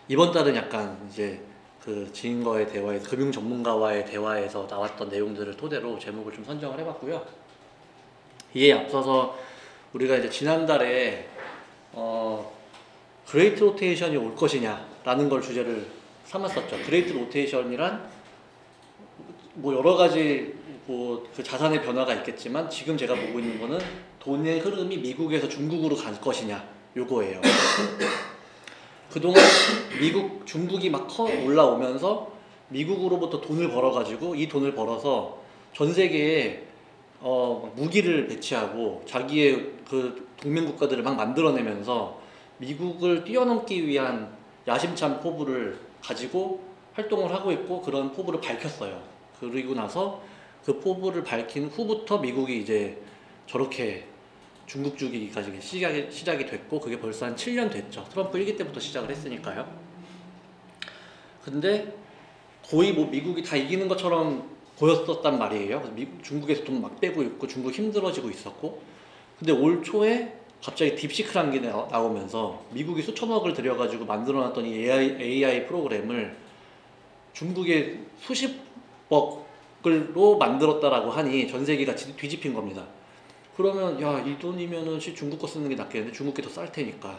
이번 달은 약간 이제 그 지인과의 대화에서 금융 전문가와의 대화에서 나왔던 내용들을 토대로 제목을 좀 선정을 해봤고요. 이에 앞서서 우리가 이제 지난달에 그레이트 로테이션이 올 것이냐라는 걸 주제를 삼았었죠. 그레이트 로테이션이란 뭐 여러 가지 뭐 그 자산의 변화가 있겠지만 지금 제가 보고 있는 거는 돈의 흐름이 미국에서 중국으로 갈 것이냐 요거예요. 그동안 중국이 막 올라오면서 미국으로부터 돈을 벌어가지고 이 돈을 벌어서 전 세계에 무기를 배치하고 자기의 그 동맹 국가들을 막 만들어내면서 미국을 뛰어넘기 위한 야심찬 포부를 가지고 활동을 하고 있고 그런 포부를 밝혔어요. 그리고 나서 그 포부를 밝힌 후부터 미국이 이제 저렇게 중국 주기가 시작이 됐고 그게 벌써 한 7년 됐죠. 트럼프 1기 때부터 시작을 했으니까요. 근데 거의 뭐 미국이 다 이기는 것처럼 보였었단 말이에요. 그래서 중국에서 돈 막 빼고 있고 중국 힘들어지고 있었고 근데 올 초에 갑자기 딥시크라는 게 나오면서 미국이 수천억을 들여가지고 만들어놨던 이 AI 프로그램을 중국의 수십억으로 만들었다라고 하니 전 세계가 뒤집힌 겁니다. 그러면 야, 이 돈이면은 중국 거 쓰는 게 낫겠는데 중국 게 더 쌀 테니까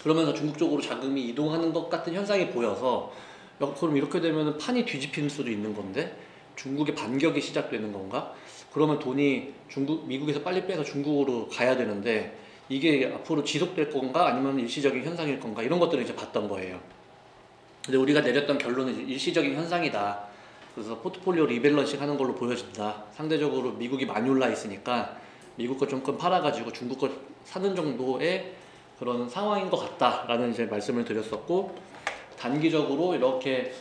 그러면서 중국 쪽으로 자금이 이동하는 것 같은 현상이 보여서 그럼 이렇게 되면 판이 뒤집힐 수도 있는 건데 중국의 반격이 시작되는 건가? 그러면 돈이 미국에서 빨리 빼서 중국으로 가야 되는데 이게 앞으로 지속될 건가 아니면 일시적인 현상일 건가 이런 것들을 이제 봤던 거예요. 근데 우리가 내렸던 결론은 일시적인 현상이다. 그래서 포트폴리오 리밸런싱 하는 걸로 보여진다. 상대적으로 미국이 많이 올라 있으니까 미국 거 조금 팔아가지고 중국 거 사는 정도의 그런 상황인 것 같다라는 이제 말씀을 드렸었고 단기적으로 이렇게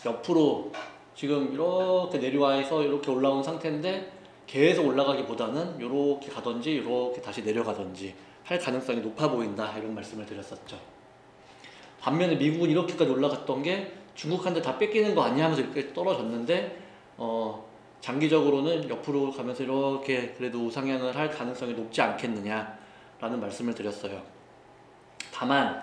옆으로 지금 이렇게 내려와서 이렇게 올라온 상태인데 계속 올라가기보다는 이렇게 가든지 이렇게 다시 내려가든지 할 가능성이 높아 보인다 이런 말씀을 드렸었죠. 반면에 미국은 이렇게까지 올라갔던 게 중국한테 다 뺏기는 거 아니야 하면서 이렇게 떨어졌는데 장기적으로는 옆으로 가면서 이렇게 그래도 우상향을 할 가능성이 높지 않겠느냐 라는 말씀을 드렸어요. 다만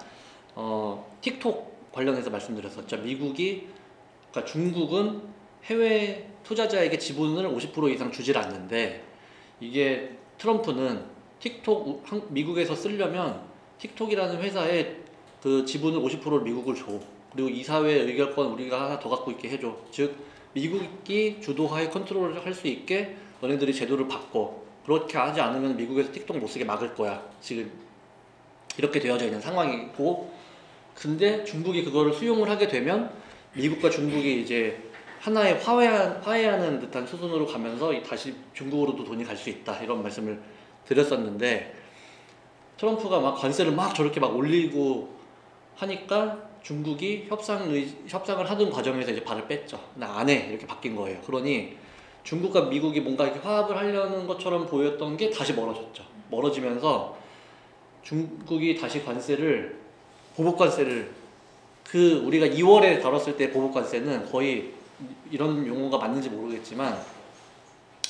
틱톡 관련해서 말씀드렸었죠. 그러니까 중국은 해외 투자자에게 지분을 50% 이상 주질 않는데 이게 트럼프는 미국에서 쓰려면 틱톡이라는 회사에 그 지분을 50%를 미국을 줘. 그리고 이사회 의결권 우리가 하나 더 갖고 있게 해줘. 즉 미국이 주도하에 컨트롤을 할 수 있게 너네들이 제도를 바꿔. 그렇게 하지 않으면 미국에서 틱톡 못 쓰게 막을 거야. 지금 이렇게 되어져 있는 상황이고 근데 중국이 그거를 수용을 하게 되면 미국과 중국이 이제 하나의 화해하는 듯한 수순으로 가면서 다시 중국으로도 돈이 갈 수 있다 이런 말씀을 드렸었는데 트럼프가 막 관세를 막 저렇게 막 올리고 하니까 중국이 협상을 하던 과정에서 이제 발을 뺐죠. 나 안 해 이렇게 바뀐 거예요. 그러니 중국과 미국이 뭔가 이렇게 화합을 하려는 것처럼 보였던 게 다시 멀어졌죠. 멀어지면서 중국이 다시 보복관세를 우리가 2월에 다뤘을 때 보복관세는 거의 이런 용어가 맞는지 모르겠지만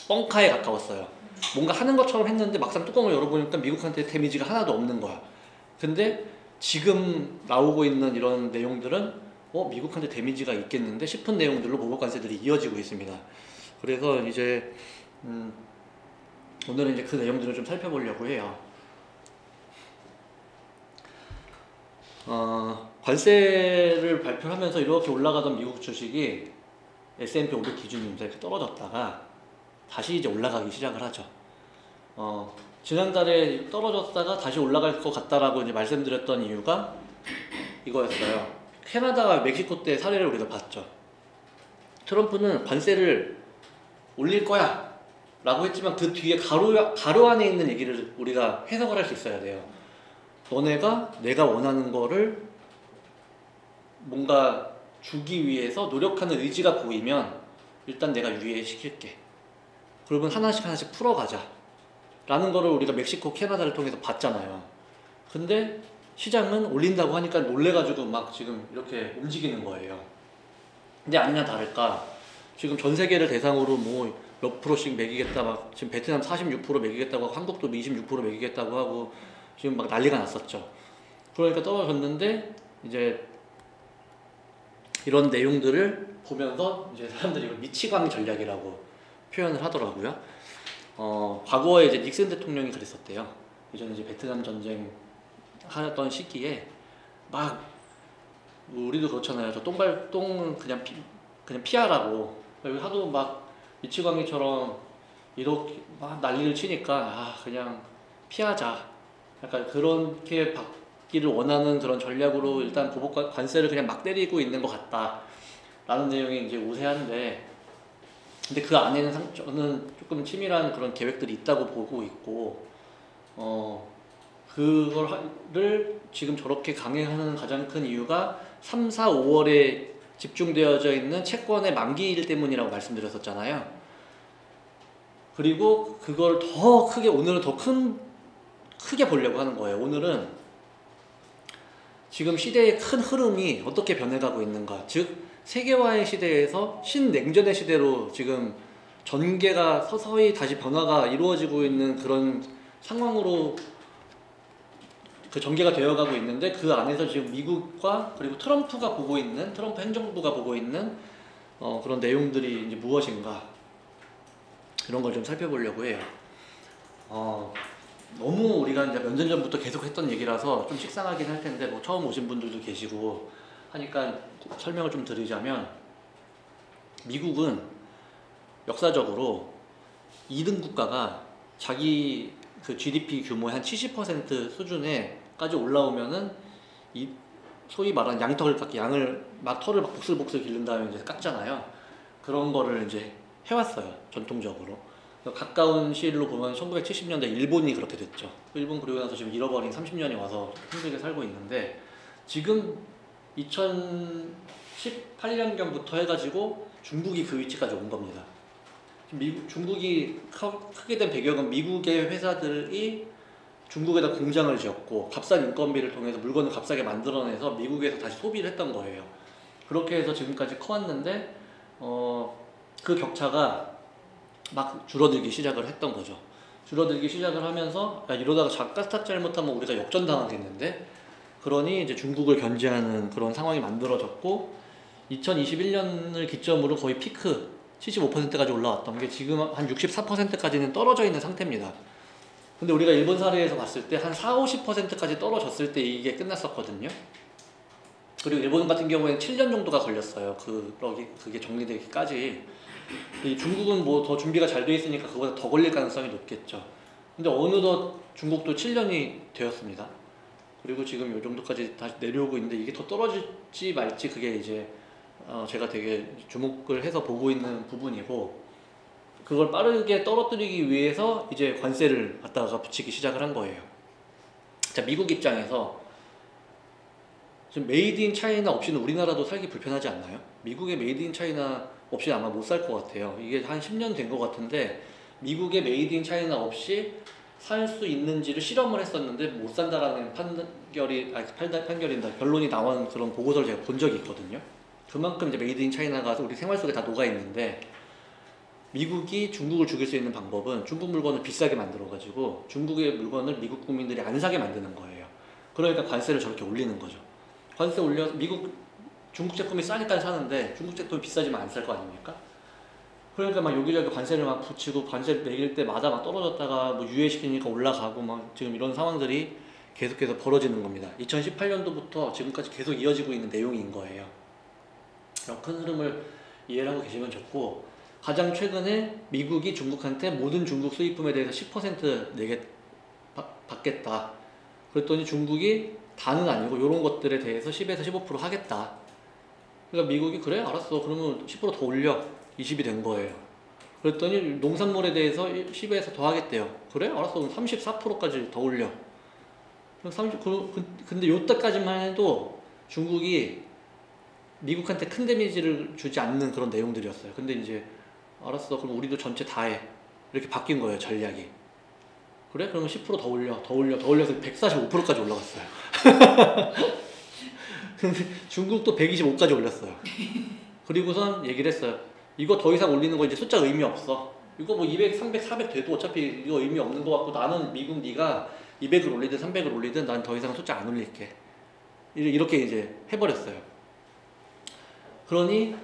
뻥카에 가까웠어요. 뭔가 하는 것처럼 했는데 막상 뚜껑을 열어보니까 미국한테 데미지가 하나도 없는 거야. 근데 지금 나오고 있는 이런 내용들은 미국한테 데미지가 있겠는데 싶은 내용들로 보복관세들이 이어지고 있습니다. 그래서 이제 오늘은 이제 그 내용들을 좀 살펴보려고 해요. 관세를 발표하면서 이렇게 올라가던 미국 주식이 S&P 500 기준이면서 이렇게 떨어졌다가 다시 이제 올라가기 시작을 하죠. 지난달에 떨어졌다가 다시 올라갈 것 같다라고 이제 말씀드렸던 이유가 이거였어요. 캐나다와 멕시코 때 사례를 우리가 봤죠. 트럼프는 관세를 올릴 거야 라고 했지만 그 뒤에 가로 안에 있는 얘기를 우리가 해석을 할 수 있어야 돼요. 너네가 내가 원하는 거를 뭔가 주기 위해서 노력하는 의지가 보이면 일단 내가 유예시킬게. 그러면 하나씩 풀어가자 라는 거를 우리가 멕시코, 캐나다를 통해서 봤잖아요. 근데 시장은 올린다고 하니까 놀래가지고 막 지금 이렇게 움직이는 거예요. 근데 아니나 다를까 지금 전 세계를 대상으로 뭐 몇 프로씩 매기겠다 막 지금 베트남 46% 매기겠다고 하고 한국도 26% 매기겠다고 하고 지금 막 난리가 났었죠. 그러니까 떨어졌는데 이제 이런 내용들을 보면서 이제 사람들이 이걸 미치광이 전략이라고 표현을 하더라고요. 과거에 이제 닉슨 대통령이 그랬었대요. 예전에 이제 베트남 전쟁 하던 시기에 막 우리도 그렇잖아요. 저 똥은 그냥 피하라고 하도 막 미치광이처럼 이렇게 막 난리를 치니까 그냥 피하자. 약간 그렇게 받기를 원하는 그런 전략으로 일단 보복 관세를 그냥 막 때리고 있는 것 같다라는 내용이 이제 우세한데, 근데 그 안에는 저는 조금 치밀한 그런 계획들이 있다고 보고 있고, 그거를 지금 저렇게 강행하는 가장 큰 이유가 3, 4, 5월에 집중되어져 있는 채권의 만기일 때문이라고 말씀드렸었잖아요. 그리고 그걸 더 크게, 오늘은 더 크게 보려고 하는 거예요. 오늘은 지금 시대의 큰 흐름이 어떻게 변해가고 있는가, 즉 세계화의 시대에서 신냉전의 시대로 지금 전개가 서서히 다시 변화가 이루어지고 있는 그런 상황으로 그 전개가 되어가고 있는데, 그 안에서 지금 미국과 그리고 트럼프 행정부가 보고 있는 그런 내용들이 이제 무엇인가, 이런 걸 좀 살펴보려고 해요. 너무 우리가 이제 몇 년 전부터 계속 했던 얘기라서 좀 식상하긴 할 텐데, 뭐 처음 오신 분들도 계시고 하니까 설명을 좀 드리자면, 미국은 역사적으로 2등 국가가 자기 그 GDP 규모의 한 70% 수준에까지 올라오면은 이 소위 말하는 양털을 깎기, 양을 막 털을 막 복슬복슬 기른 다음에 이제 깎잖아요. 그런 거를 이제 해왔어요, 전통적으로. 가까운 시일로 보면 1970년대 일본이 그렇게 됐죠. 일본 그리고 나서 지금 잃어버린 30년이 와서 힘들게 살고 있는데, 지금 2018년경부터 해가지고 중국이 그 위치까지 온 겁니다. 중국이 크게 된 배경은 미국의 회사들이 중국에다 공장을 지었고 값싼 인건비를 통해서 물건을 값싸게 만들어내서 미국에서 다시 소비를 했던 거예요. 그렇게 해서 지금까지 커왔는데 그 격차가 막 줄어들기 시작을 했던 거죠. 줄어들기 시작을 하면서 이러다가 까딱 잘못하면 우리가 역전당하겠는데, 그러니 이제 중국을 견제하는 그런 상황이 만들어졌고, 2021년을 기점으로 거의 피크 75%까지 올라왔던 게 지금 한 64%까지는 떨어져 있는 상태입니다. 근데 우리가 일본 사례에서 봤을 때 한 40-50%까지 떨어졌을 때 이게 끝났었거든요. 그리고 일본 같은 경우에는 7년 정도가 걸렸어요. 그게 정리되기까지. 중국은 뭐 더 준비가 잘 돼 있으니까 그보다 더 걸릴 가능성이 높겠죠. 근데 어느덧 중국도 7년이 되었습니다. 그리고 지금 이 정도까지 다시 내려오고 있는데, 이게 더 떨어질지 말지 그게 이제 제가 되게 주목을 해서 보고 있는 부분이고, 그걸 빠르게 떨어뜨리기 위해서 이제 관세를 갖다가 붙이기 시작을 한 거예요. 자, 미국 입장에서 지금 메이드 인 차이나 없이는 우리나라도 살기 불편하지 않나요? 미국의 메이드 인 차이나 없이 아마 못 살 것 같아요. 이게 한 10년 된 것 같은데, 미국의 메이드 인 차이나 없이 살 수 있는지를 실험을 했었는데 못 산다라는 결론이 나온 그런 보고서를 제가 본 적이 있거든요. 그만큼 이제 메이드 인 차이나가 우리 생활 속에 다 녹아 있는데, 미국이 중국을 죽일 수 있는 방법은 중국 물건을 비싸게 만들어가지고 중국의 물건을 미국 국민들이 안 사게 만드는 거예요. 그러니까 관세를 저렇게 올리는 거죠. 관세 올려서 중국 제품이 싸니까 사는데 중국 제품이 비싸지면 안 살 거 아닙니까? 그러니까 막 여기저기 관세를 막 붙이고, 관세 매길 때마다 막 떨어졌다가 뭐 유예시키니까 올라가고, 막 지금 이런 상황들이 계속해서 벌어지는 겁니다. 2018년도부터 지금까지 계속 이어지고 있는 내용인 거예요. 큰 흐름을 이해를 하고 계시면 좋고, 가장 최근에 미국이 중국한테 모든 중국 수입품에 대해서 10% 받겠다. 그랬더니 중국이 다는 아니고 이런 것들에 대해서 10에서 15% 하겠다. 그러니까 미국이 그래? 알았어. 그러면 10% 더 올려. 20이 된 거예요. 그랬더니 농산물에 대해서 10에서 더 하겠대요. 그래? 알았어. 그럼 34%까지 더 올려. 근데 요때까지만 해도 중국이 미국한테 큰 데미지를 주지 않는 그런 내용들이었어요. 근데 이제 알았어. 그럼 우리도 전체 다 해. 이렇게 바뀐 거예요, 전략이. 그래? 그러면 10% 더 올려. 더 올려서 145%까지 올라갔어요. 근데 중국도 125까지 올렸어요. 그리고선 얘기를 했어요. 이거 더 이상 올리는 거 이제 숫자 의미 없어. 이거 뭐 200, 300, 400 돼도 어차피 이거 의미 없는 거 같고, 나는 미국 네가 200을 올리든 300을 올리든 난 더 이상 숫자 안 올릴게. 이렇게 이제 해버렸어요. 그러니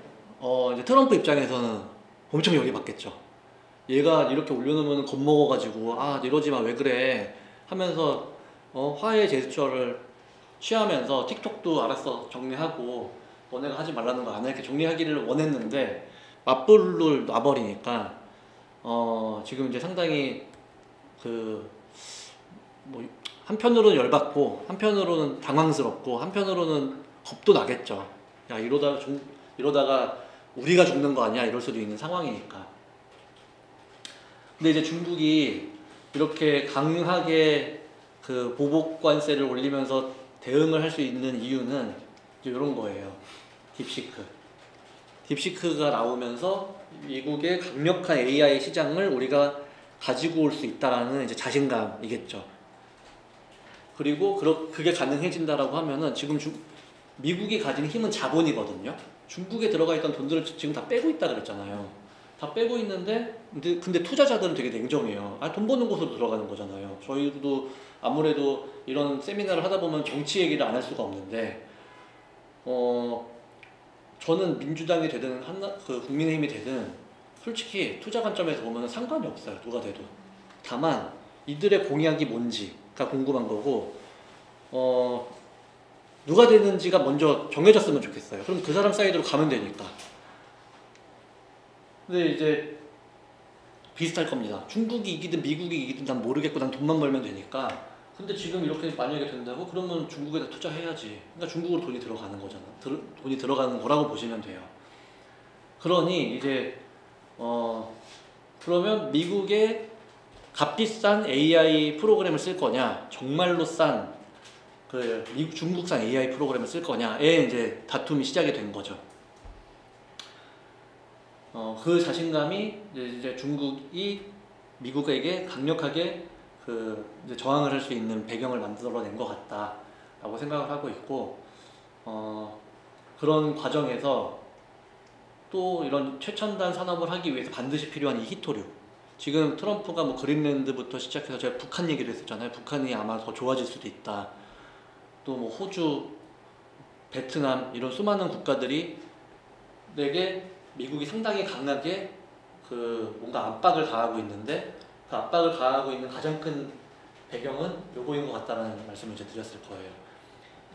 이제 트럼프 입장에서는 엄청 열이 받겠죠. 얘가 이렇게 올려놓으면 겁먹어가지고 이러지 마 왜 그래 하면서 화해 제스처를 취하면서 틱톡도 알았어 정리하고 너네가 하지 말라는 거 아니야 이렇게 정리하기를 원했는데 맞불을 놔버리니까 지금 이제 상당히 뭐 한편으로는 열받고 한편으로는 당황스럽고 한편으로는 겁도 나겠죠. 야 이러다가 우리가 죽는 거 아니야 이럴 수도 있는 상황이니까. 근데 이제 중국이 이렇게 강하게 그 보복 관세를 올리면서 대응을 할 수 있는 이유는 이제 이런 거예요. 딥시크가 나오면서 미국의 강력한 AI 시장을 우리가 가지고 올 수 있다라는 이제 자신감이겠죠. 그리고 그게 가능해진다라고 하면은 지금 미국이 가진 힘은 자본이거든요. 중국에 들어가 있던 돈들을 지금 다 빼고 있다 그랬잖아요. 다 빼고 있는데 근데 투자자들은 되게 냉정해요. 돈 버는 곳으로 들어가는 거잖아요. 저희도 아무래도 이런 세미나를 하다 보면 정치 얘기를 안 할 수가 없는데 저는 민주당이 되든 국민의힘이 되든 솔직히 투자 관점에서 보면 상관이 없어요. 누가 돼도. 다만 이들의 공약이 뭔지가 궁금한 거고 누가 되는지가 먼저 정해졌으면 좋겠어요. 그럼 그 사람 사이드로 가면 되니까. 근데 이제 비슷할 겁니다. 중국이 이기든 미국이 이기든 난 모르겠고 난 돈만 벌면 되니까. 근데 지금 이렇게 만약에 된다고? 그러면 중국에다 투자해야지. 그러니까 중국으로 돈이 들어가는 거잖아. 돈이 들어가는 거라고 보시면 돼요. 그러니 이제 그러면 미국의 값비싼 AI 프로그램을 쓸 거냐, 정말로 싼 중국산 AI 프로그램을 쓸 거냐에 이제 다툼이 시작이 된 거죠. 그 자신감이 이제 중국이 미국에게 강력하게 이제 저항을 할 수 있는 배경을 만들어낸 것 같다라고 생각을 하고 있고, 그런 과정에서 또 이런 최첨단 산업을 하기 위해서 반드시 필요한 이 히토류. 지금 트럼프가 뭐 그린랜드부터 시작해서 제가 북한 얘기를 했었잖아요. 북한이 아마 더 좋아질 수도 있다. 또 뭐 호주, 베트남 이런 수많은 국가들이 내게 미국이 상당히 강하게 뭔가 압박을 가하고 있는데 그 압박을 가하고 있는 가장 큰 배경은 요거인 것 같다는 말씀을 이제 드렸을 거예요.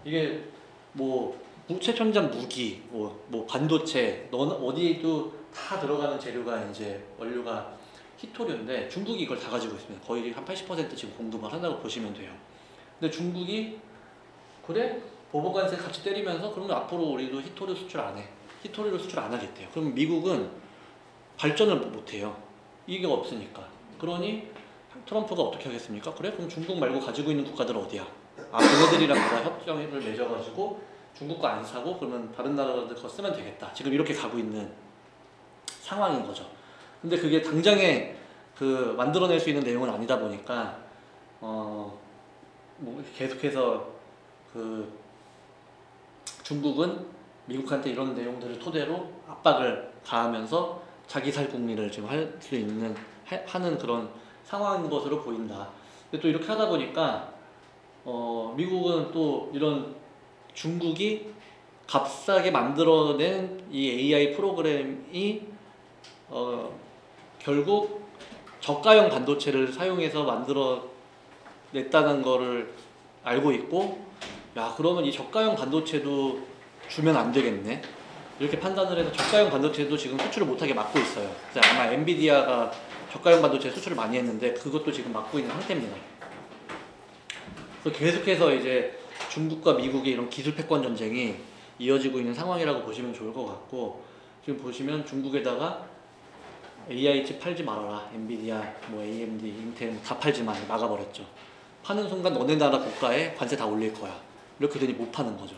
이게 뭐 최첨단 무기, 뭐 반도체, 어디에도 다 들어가는 재료가 이제 원료가 히토류인데 중국이 이걸 다 가지고 있습니다. 거의 한 80% 지금 공급을 한다고 보시면 돼요. 근데 중국이 그래? 보복관세 같이 때리면서 그러면 앞으로 우리도 히토류 수출 안 해. 히토류를 수출 안 하겠대요. 그럼 미국은 발전을 못 해요. 이게 없으니까. 그러니 트럼프가 어떻게 하겠습니까? 그래? 그럼 중국 말고 가지고 있는 국가들 어디야? 걔네들이랑 내가 협정을 맺어가지고 중국 거 안 사고 그러면 다른 나라들 거 쓰면 되겠다. 지금 이렇게 가고 있는 상황인 거죠. 근데 그게 당장에 만들어낼 수 있는 내용은 아니다 보니까 뭐 계속해서 중국은 미국한테 이런 내용들을 토대로 압박을 가하면서 자기 살 국민을 지금 할 수 있는 하는 그런 상황인 것으로 보인다. 근데 또 이렇게 하다 보니까 미국은 또 이런 중국이 값싸게 만들어낸 이 AI 프로그램이 결국 저가형 반도체를 사용해서 만들어냈다는 거를 알고 있고, 야 그러면 이 저가형 반도체도 주면 안 되겠네 이렇게 판단을 해서 저가형 반도체도 지금 수출을 못하게 막고 있어요. 그래서 아마 엔비디아가 저가형 반도체 수출을 많이 했는데 그것도 지금 막고 있는 상태입니다. 그래서 계속해서 이제 중국과 미국의 이런 기술 패권 전쟁이 이어지고 있는 상황이라고 보시면 좋을 것 같고, 지금 보시면 중국에다가 AI 칩 팔지 말아라. 엔비디아, 뭐 AMD, 인텔 다 팔지 마. 막아버렸죠. 파는 순간 너네 나라 국가에 관세 다 올릴 거야. 이렇게 되니 못 파는 거죠.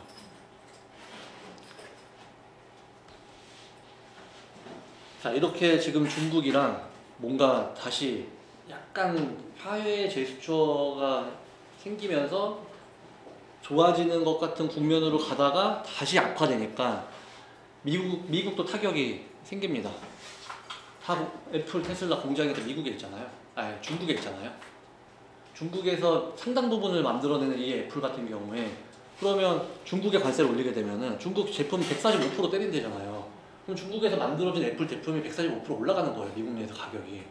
자, 이렇게 지금 중국이랑 뭔가 다시 약간 화해 제스처가 생기면서 좋아지는 것 같은 국면으로 가다가 다시 악화되니까 미국도 타격이 생깁니다. 애플, 테슬라 공장이 미국에 있잖아요. 중국에 있잖아요. 중국에서 상당 부분을 만들어내는 이 애플 같은 경우에 그러면 중국에 관세를 올리게 되면은 중국 제품 145% 때린대잖아요. 그럼 중국에서 만들어진 애플 제품이 145% 올라가는 거예요. 미국 내에서 가격이.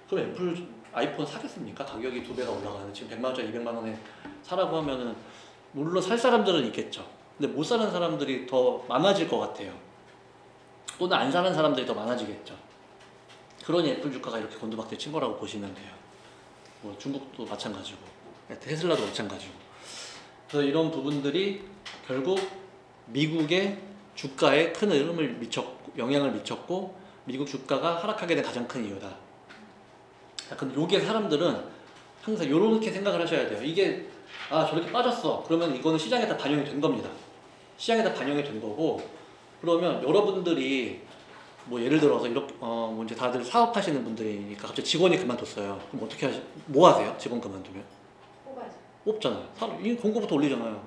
그럼 애플 아이폰 사겠습니까? 가격이 2배가 올라가는 지금 100만 원짜리 200만 원에 사라고 하면은 물론 살 사람들은 있겠죠. 근데 못 사는 사람들이 더 많아질 것 같아요. 또는 안 사는 사람들이 더 많아지겠죠. 그러니 애플 주가가 이렇게 곤두박질 친 거라고 보시면 돼요. 뭐 중국도 마찬가지고 테슬라도 마찬가지고. 그래서 이런 부분들이 결국 미국의 주가에 큰 영향을 미쳤고 미국 주가가 하락하게 된 가장 큰 이유다. 근데 요게 사람들은 항상 요렇게 생각을 하셔야 돼요. 이게 저렇게 빠졌어. 그러면 이거는 시장에 다 반영이 된 겁니다. 시장에 다 반영이 된 거고, 그러면 여러분들이 뭐 예를 들어서 이렇게 뭐 이제 다들 사업하시는 분들이니까 갑자기 직원이 그만뒀어요. 그럼 어떻게 뭐 하세요? 직원 그만두면? 뽑아야죠. 뽑잖아요. 이 공고부터 올리잖아요.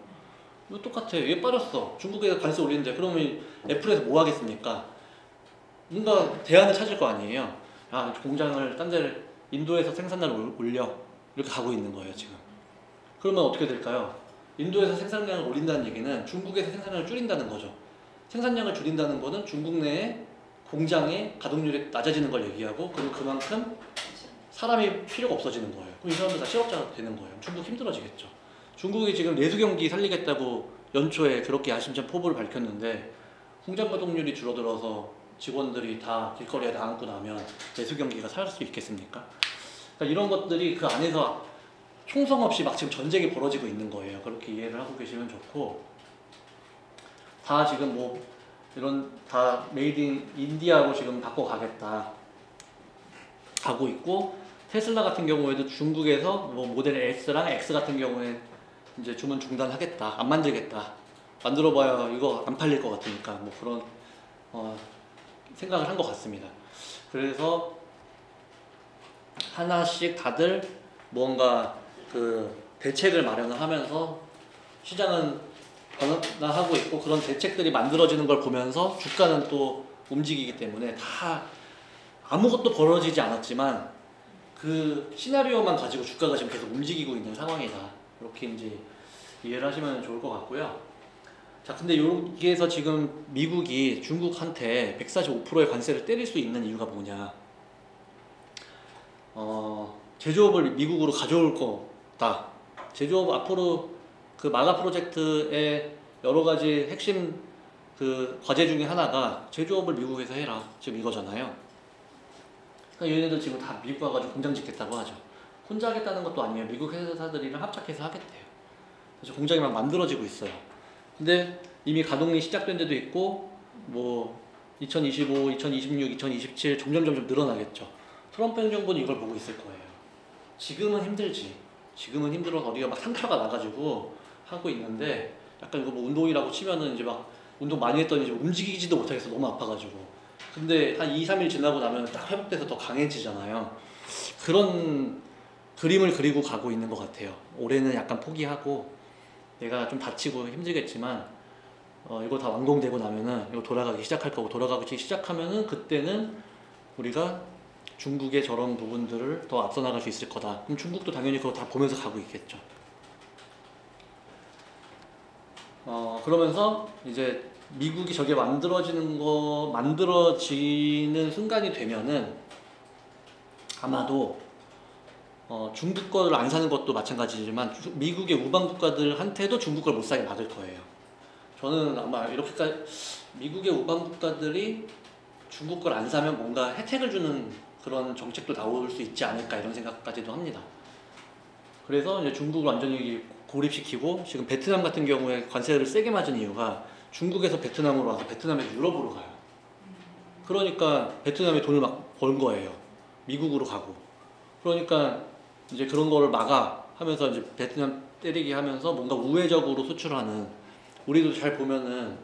이거 똑같아. 얘 빠졌어. 중국에서 관세 올리는데 그러면 애플에서 뭐 하겠습니까? 뭔가 대안을 찾을 거 아니에요. 공장을 딴 데를 인도에서 생산량을 올려 이렇게 가고 있는 거예요 지금. 그러면 어떻게 될까요? 인도에서 생산량을 올린다는 얘기는 중국에서 생산량을 줄인다는 거죠. 생산량을 줄인다는 거는 중국 내에 공장의 가동률이 낮아지는 걸 얘기하고, 그리고 그만큼 사람이 필요가 없어지는 거예요. 그럼 이 사람들 다 실업자가 되는 거예요. 중국 힘들어지겠죠. 중국이 지금 내수 경기 살리겠다고 연초에 그렇게 야심찬 포부를 밝혔는데 공장 가동률이 줄어들어서 직원들이 다 길거리에 나앉고 나면 내수 경기가 살 수 있겠습니까? 그러니까 이런 것들이 그 안에서 총성 없이 막 지금 전쟁이 벌어지고 있는 거예요. 그렇게 이해를 하고 계시면 좋고, 다 지금 뭐 이런 다 메이드 인 인디아로 지금 바꿔가겠다 하고 있고, 테슬라 같은 경우에도 중국에서 뭐 모델 S랑 X 같은 경우에 이제 주문 중단하겠다, 안 만들겠다, 만들어봐야 이거 안 팔릴 것 같으니까 뭐 그런 생각을 한 것 같습니다. 그래서 하나씩 다들 뭔가 그 대책을 마련을 하면서 시장은 변화하고 있고, 그런 대책들이 만들어지는 걸 보면서 주가는 또 움직이기 때문에 다 아무것도 벌어지지 않았지만 그 시나리오만 가지고 주가가 지금 계속 움직이고 있는 상황이다. 이렇게 이제 이해를 하시면 좋을 것 같고요. 자, 근데 여기에서 지금 미국이 중국한테 145%의 관세를 때릴 수 있는 이유가 뭐냐? 제조업을 미국으로 가져올 거다. 제조업 앞으로 그 말라 프로젝트의 여러 가지 핵심 그 과제 중에 하나가 제조업을 미국에서 해라. 지금 이거잖아요. 그러니까 얘네들 지금 다 미국 와가지고 공장 짓겠다고 하죠. 혼자 하겠다는 것도 아니에요. 미국 회사들이랑 합작해서 하겠대요. 그래서 공장이 막 만들어지고 있어요. 근데 이미 가동이 시작된 데도 있고, 뭐 2025, 2026, 2027 점점 늘어나겠죠. 트럼프 행정부는 이걸 보고 있을 거예요. 지금은 힘들지. 지금은 힘들어서 어디가 막 상처가 나가지고 하고 있는데, 약간 이거 뭐 운동이라고 치면은 이제 막 운동 많이 했더니 이제 움직이지도 못하겠어. 너무 아파가지고. 근데 한 2, 3일 지나고 나면 딱 회복돼서 더 강해지잖아요. 그런 그림을 그리고 가고 있는 것 같아요. 올해는 약간 포기하고 내가 좀 다치고 힘들겠지만 이거 다 완공되고 나면은 이거 돌아가기 시작할 거고, 돌아가기 시작하면은 그때는 우리가 중국의 저런 부분들을 더 앞서 나갈 수 있을 거다. 그럼 중국도 당연히 그거 다 보면서 가고 있겠죠. 그러면서 이제 미국이 저게 만들어지는 순간이 되면은 아마도 중국 거를 안 사는 것도 마찬가지지만 미국의 우방 국가들한테도 중국 걸 못 사게 막을 거예요. 저는 아마 이렇게까지 미국의 우방 국가들이 중국 걸 안 사면 뭔가 혜택을 주는 그런 정책도 나올 수 있지 않을까, 이런 생각까지도 합니다. 그래서 이제 중국을 완전히 고립시키고, 지금 베트남 같은 경우에 관세를 세게 맞은 이유가 중국에서 베트남으로 와서 베트남에서 유럽으로 가요. 그러니까 베트남에 돈을 막 번 거예요. 미국으로 가고. 그러니까 이제 그런 거를 막아 하면서 이제 베트남 때리기 하면서 뭔가 우회적으로 수출하는, 우리도 잘 보면은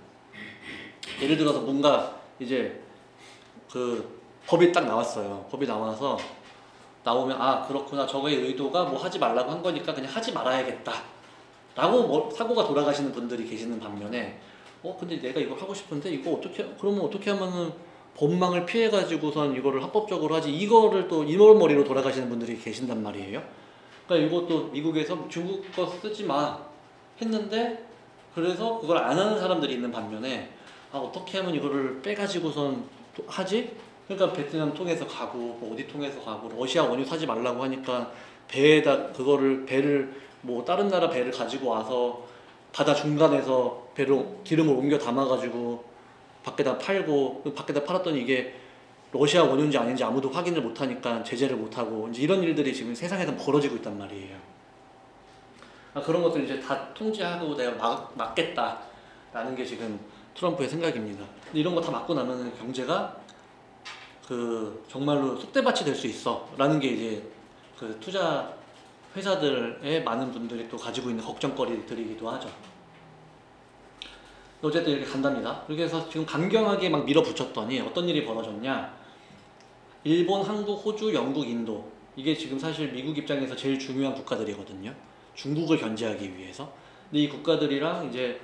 예를 들어서 뭔가 이제 그 법이 딱 나왔어요. 법이 나와서 나오면 그렇구나, 저거의 의도가 뭐 하지 말라고 한 거니까 그냥 하지 말아야겠다 라고 사고가 돌아가시는 분들이 계시는 반면에 근데 내가 이거 하고 싶은데 이거 그러면 어떻게 하면은 법망을 피해 가지고선 이거를 합법적으로 하지, 이거를 또 이월머리로 돌아가시는 분들이 계신단 말이에요. 그러니까 이것도 미국에서 중국 거 쓰지 마 했는데 그래서 그걸 안 하는 사람들이 있는 반면에 아 어떻게 하면 이거를 빼가지고선 하지? 그러니까 베트남 통해서 가고 뭐 어디 통해서 가고 러시아 원유 사지 말라고 하니까 배에다 그거를 배를 뭐 다른 나라 배를 가지고 와서 바다 중간에서 배로 기름을 옮겨 담아가지고 밖에다 팔고 그 밖에다 팔았더니 이게 러시아 원유인지 아닌지 아무도 확인을 못하니까 제재를 못하고 이제 이런 일들이 지금 세상에서 벌어지고 있단 말이에요. 그런 것들 이제 다 통제하고 내가 막겠다라는 게 지금 트럼프의 생각입니다. 근데 이런 거 다 막고 나면 경제가 그 정말로 쑥대밭이 될 수 있어라는 게 이제 그 투자 회사들의 많은 분들이 또 가지고 있는 걱정거리들이기도 하죠. 어쨌든 이렇게 간답니다. 그렇게 해서 지금 강경하게 막 밀어붙였더니 어떤 일이 벌어졌냐? 일본, 한국, 호주, 영국, 인도 이게 지금 사실 미국 입장에서 제일 중요한 국가들이거든요. 중국을 견제하기 위해서. 근데 이 국가들이랑 이제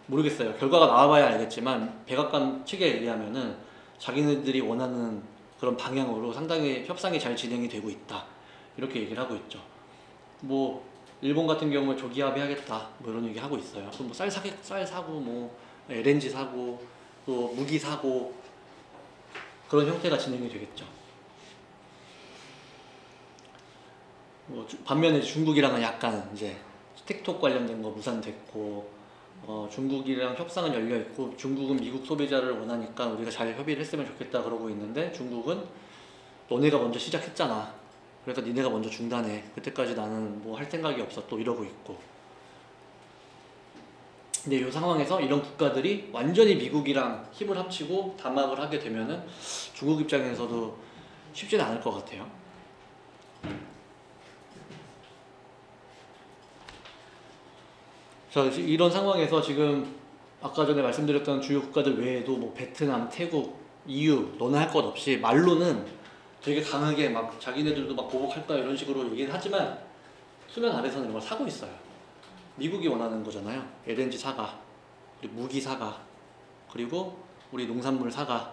모르겠어요. 결과가 나와봐야 알겠지만 백악관 측에 의하면은 자기네들이 원하는 그런 방향으로 상당히 협상이 잘 진행이 되고 있다. 이렇게 얘기를 하고 있죠. 뭐 일본 같은 경우에 조기 합의하겠다. 뭐 이런 얘기 하고 있어요. 또 뭐 쌀 사고 뭐 LNG 사고 또 무기 사고 그런 형태가 진행이 되겠죠. 뭐 반면에 중국이랑은 약간 이제 틱톡 관련된 거 무산됐고 중국이랑 협상은 열려 있고 중국은 미국 소비자를 원하니까 우리가 잘 협의를 했으면 좋겠다 그러고 있는데 중국은 너네가 먼저 시작했잖아. 그러니까 니네가 먼저 중단해. 그때까지 나는 뭐 할 생각이 없어. 또 이러고 있고. 근데 이 상황에서 이런 국가들이 완전히 미국이랑 힘을 합치고 담합을 하게 되면은 중국 입장에서도 쉽지는 않을 것 같아요. 자, 이런 상황에서 지금 아까 전에 말씀드렸던 주요 국가들 외에도 뭐 베트남, 태국, EU 너는 할 것 없이 말로는 되게 강하게 막 자기네들도 막 보복할까 이런 식으로 얘기는 하지만 수면 아래서는 이런 걸 사고 있어요. 미국이 원하는 거잖아요. LNG 사가, 그리고 무기 사가, 그리고 우리 농산물 사가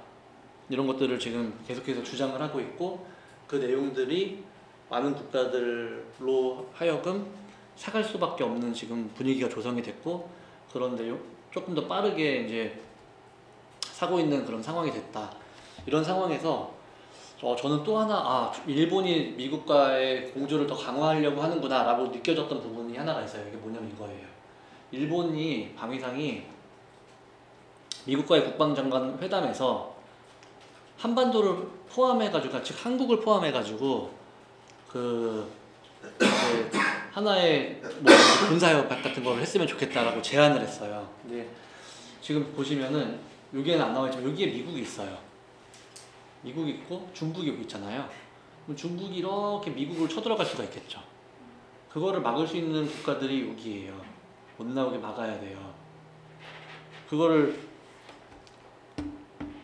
이런 것들을 지금 계속해서 주장을 하고 있고 그 내용들이 많은 국가들로 하여금 사갈 수밖에 없는 지금 분위기가 조성이 됐고 그런데요 조금 더 빠르게 이제 사고 있는 그런 상황이 됐다. 이런 상황에서 저는 또 하나 일본이 미국과의 공조를 더 강화하려고 하는구나 라고 느껴졌던 부분이 하나가 있어요. 이게 뭐냐면 이거예요. 일본이 방위상이 미국과의 국방장관 회담에서 한반도를 포함해가지고 즉 한국을 포함해가지고 그 하나의 뭐 군사협약 같은 걸 했으면 좋겠다라고 제안을 했어요. 근데 지금 보시면은 여기에는 안 나와있지만 여기에 미국이 있어요. 미국이 있고 중국이 여기 있잖아요. 그럼 중국이 이렇게 미국을 쳐들어갈 수가 있겠죠. 그거를 막을 수 있는 국가들이 여기에요. 못 나오게 막아야 돼요.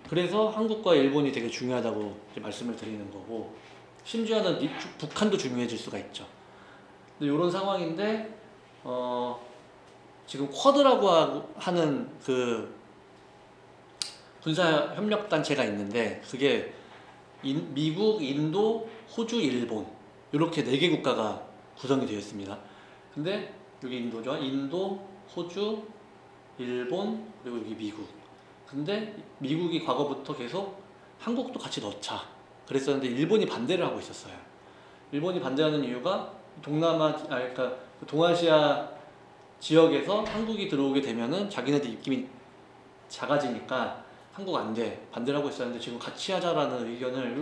그래서 한국과 일본이 되게 중요하다고 말씀을 드리는 거고 심지어는 북한도 중요해질 수가 있죠. 근데 이런 상황인데 지금 쿼드라고 하는 그 군사협력단체가 있는데 그게 미국, 인도, 호주, 일본 이렇게 4개 국가가 구성이 되어 있습니다. 근데 여기 인도죠. 인도, 호주, 일본 그리고 여기 미국. 근데 미국이 과거부터 계속 한국도 같이 넣자 그랬었는데 일본이 반대를 하고 있었어요. 일본이 반대하는 이유가 그러니까 동아시아 지역에서 한국이 들어오게 되면은 자기네들 입김이 작아지니까 한국 안 돼. 반대를 하고 있었는데 지금 같이 하자라는 의견을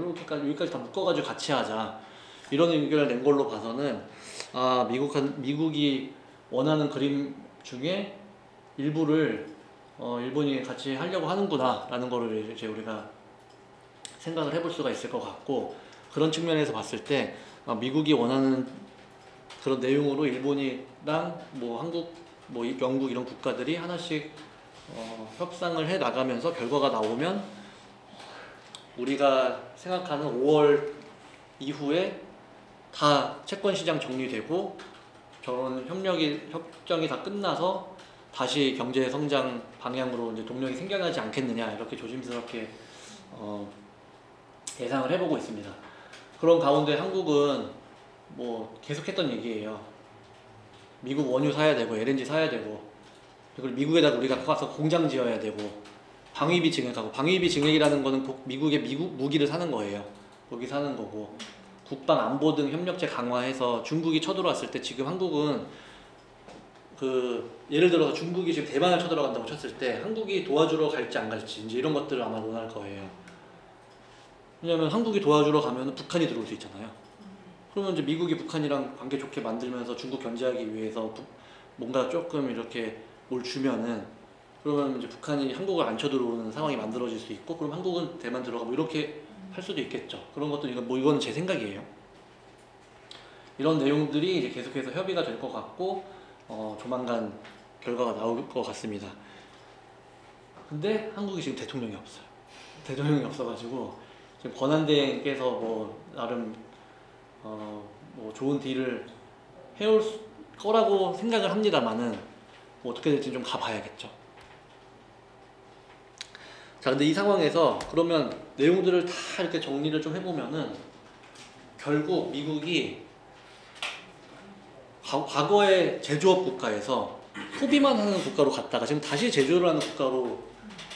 여기까지 다 묶어가지고 같이 하자. 이런 의견을 낸 걸로 봐서는 미국이 원하는 그림 중에 일부를 일본이 같이 하려고 하는구나 라는 거를 이제 우리가 생각을 해볼 수가 있을 것 같고 그런 측면에서 봤을 때 미국이 원하는 그런 내용으로 일본이랑 뭐 한국, 뭐 영국 이런 국가들이 하나씩 협상을 해 나가면서 결과가 나오면 우리가 생각하는 5월 이후에 다 채권시장 정리되고 저런 협정이 다 끝나서 다시 경제 성장 방향으로 이제 동력이 생겨나지 않겠느냐 이렇게 조심스럽게 예상을 해보고 있습니다. 그런 가운데 한국은 뭐 계속했던 얘기예요. 미국 원유 사야 되고 LNG 사야 되고 그리고 미국에다가 우리가 가서 공장 지어야 되고 방위비 증액하고 방위비 증액이라는 거는 미국의 미국 무기를 사는 거예요. 거기 사는 거고 국방 안보 등 협력체 강화해서 중국이 쳐들어왔을 때 지금 한국은 그 예를 들어서 중국이 지금 대만을 쳐들어간다고 쳤을 때 한국이 도와주러 갈지 안 갈지 이제 이런 것들을 아마 논할 거예요. 왜냐면 한국이 도와주러 가면 북한이 들어올 수 있잖아요. 그러면 이제 미국이 북한이랑 관계 좋게 만들면서 중국 견제하기 위해서 뭔가 조금 이렇게 뭘 주면은 그러면 이제 북한이 한국을 안 쳐들어오는 상황이 만들어질 수 있고 그럼 한국은 대만 들어가고 이렇게 할 수도 있겠죠. 그런 것도 이건 제 생각이에요. 이런 내용들이 이제 계속해서 협의가 될 것 같고 조만간 결과가 나올 것 같습니다. 근데 한국이 지금 대통령이 없어요. 대통령이 없어가지고 지금 권한대행께서 뭐 나름 뭐 좋은 딜을 해올 거라고 생각을 합니다만은 뭐 어떻게 될지 좀 가봐야겠죠. 자, 근데 이 상황에서 그러면 내용들을 다 이렇게 정리를 좀 해보면은 결국 미국이 과거의 제조업 국가에서 소비만 하는 국가로 갔다가 지금 다시 제조를 하는 국가로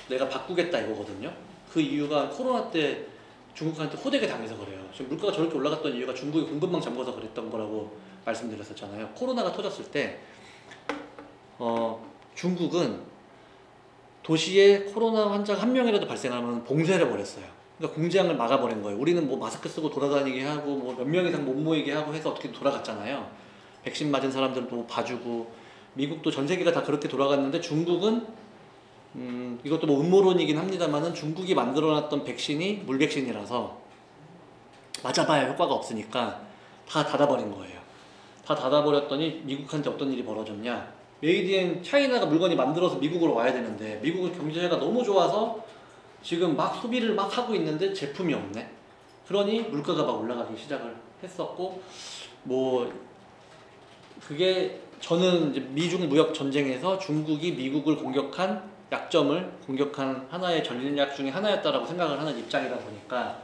내가 바꾸겠다 이거거든요. 그 이유가 코로나 때 중국한테 호되게 당해서 그래요. 지금 물가가 저렇게 올라갔던 이유가 중국이 공급망 잠궈서 그랬던 거라고 말씀드렸었잖아요. 코로나가 터졌을 때 중국은 도시에 코로나 환자가 한 명이라도 발생하면 봉쇄를 버렸어요. 그러니까 공장을 막아버린 거예요. 우리는 뭐 마스크 쓰고 돌아다니게 하고 뭐 몇 명 이상 못 모이게 하고 해서 어떻게 돌아갔잖아요. 백신 맞은 사람들은 또 봐주고 미국도 전 세계가 다 그렇게 돌아갔는데 중국은 이것도 뭐 음모론이긴 합니다만은 중국이 만들어놨던 백신이 물백신이라서 맞아봐야 효과가 없으니까 다 닫아버린 거예요. 다 닫아버렸더니 미국한테 어떤 일이 벌어졌냐? 메이드 인 차이나가 물건이 만들어서 미국으로 와야 되는데 미국은 경제가 너무 좋아서 지금 막 소비를 막 하고 있는데 제품이 없네. 그러니 물가가 막 올라가기 시작을 했었고 뭐 그게 저는 이제 미중 무역 전쟁에서 중국이 미국을 공격한 약점을 공격한 하나의 전략 중에 하나였다라고 생각을 하는 입장이다 보니까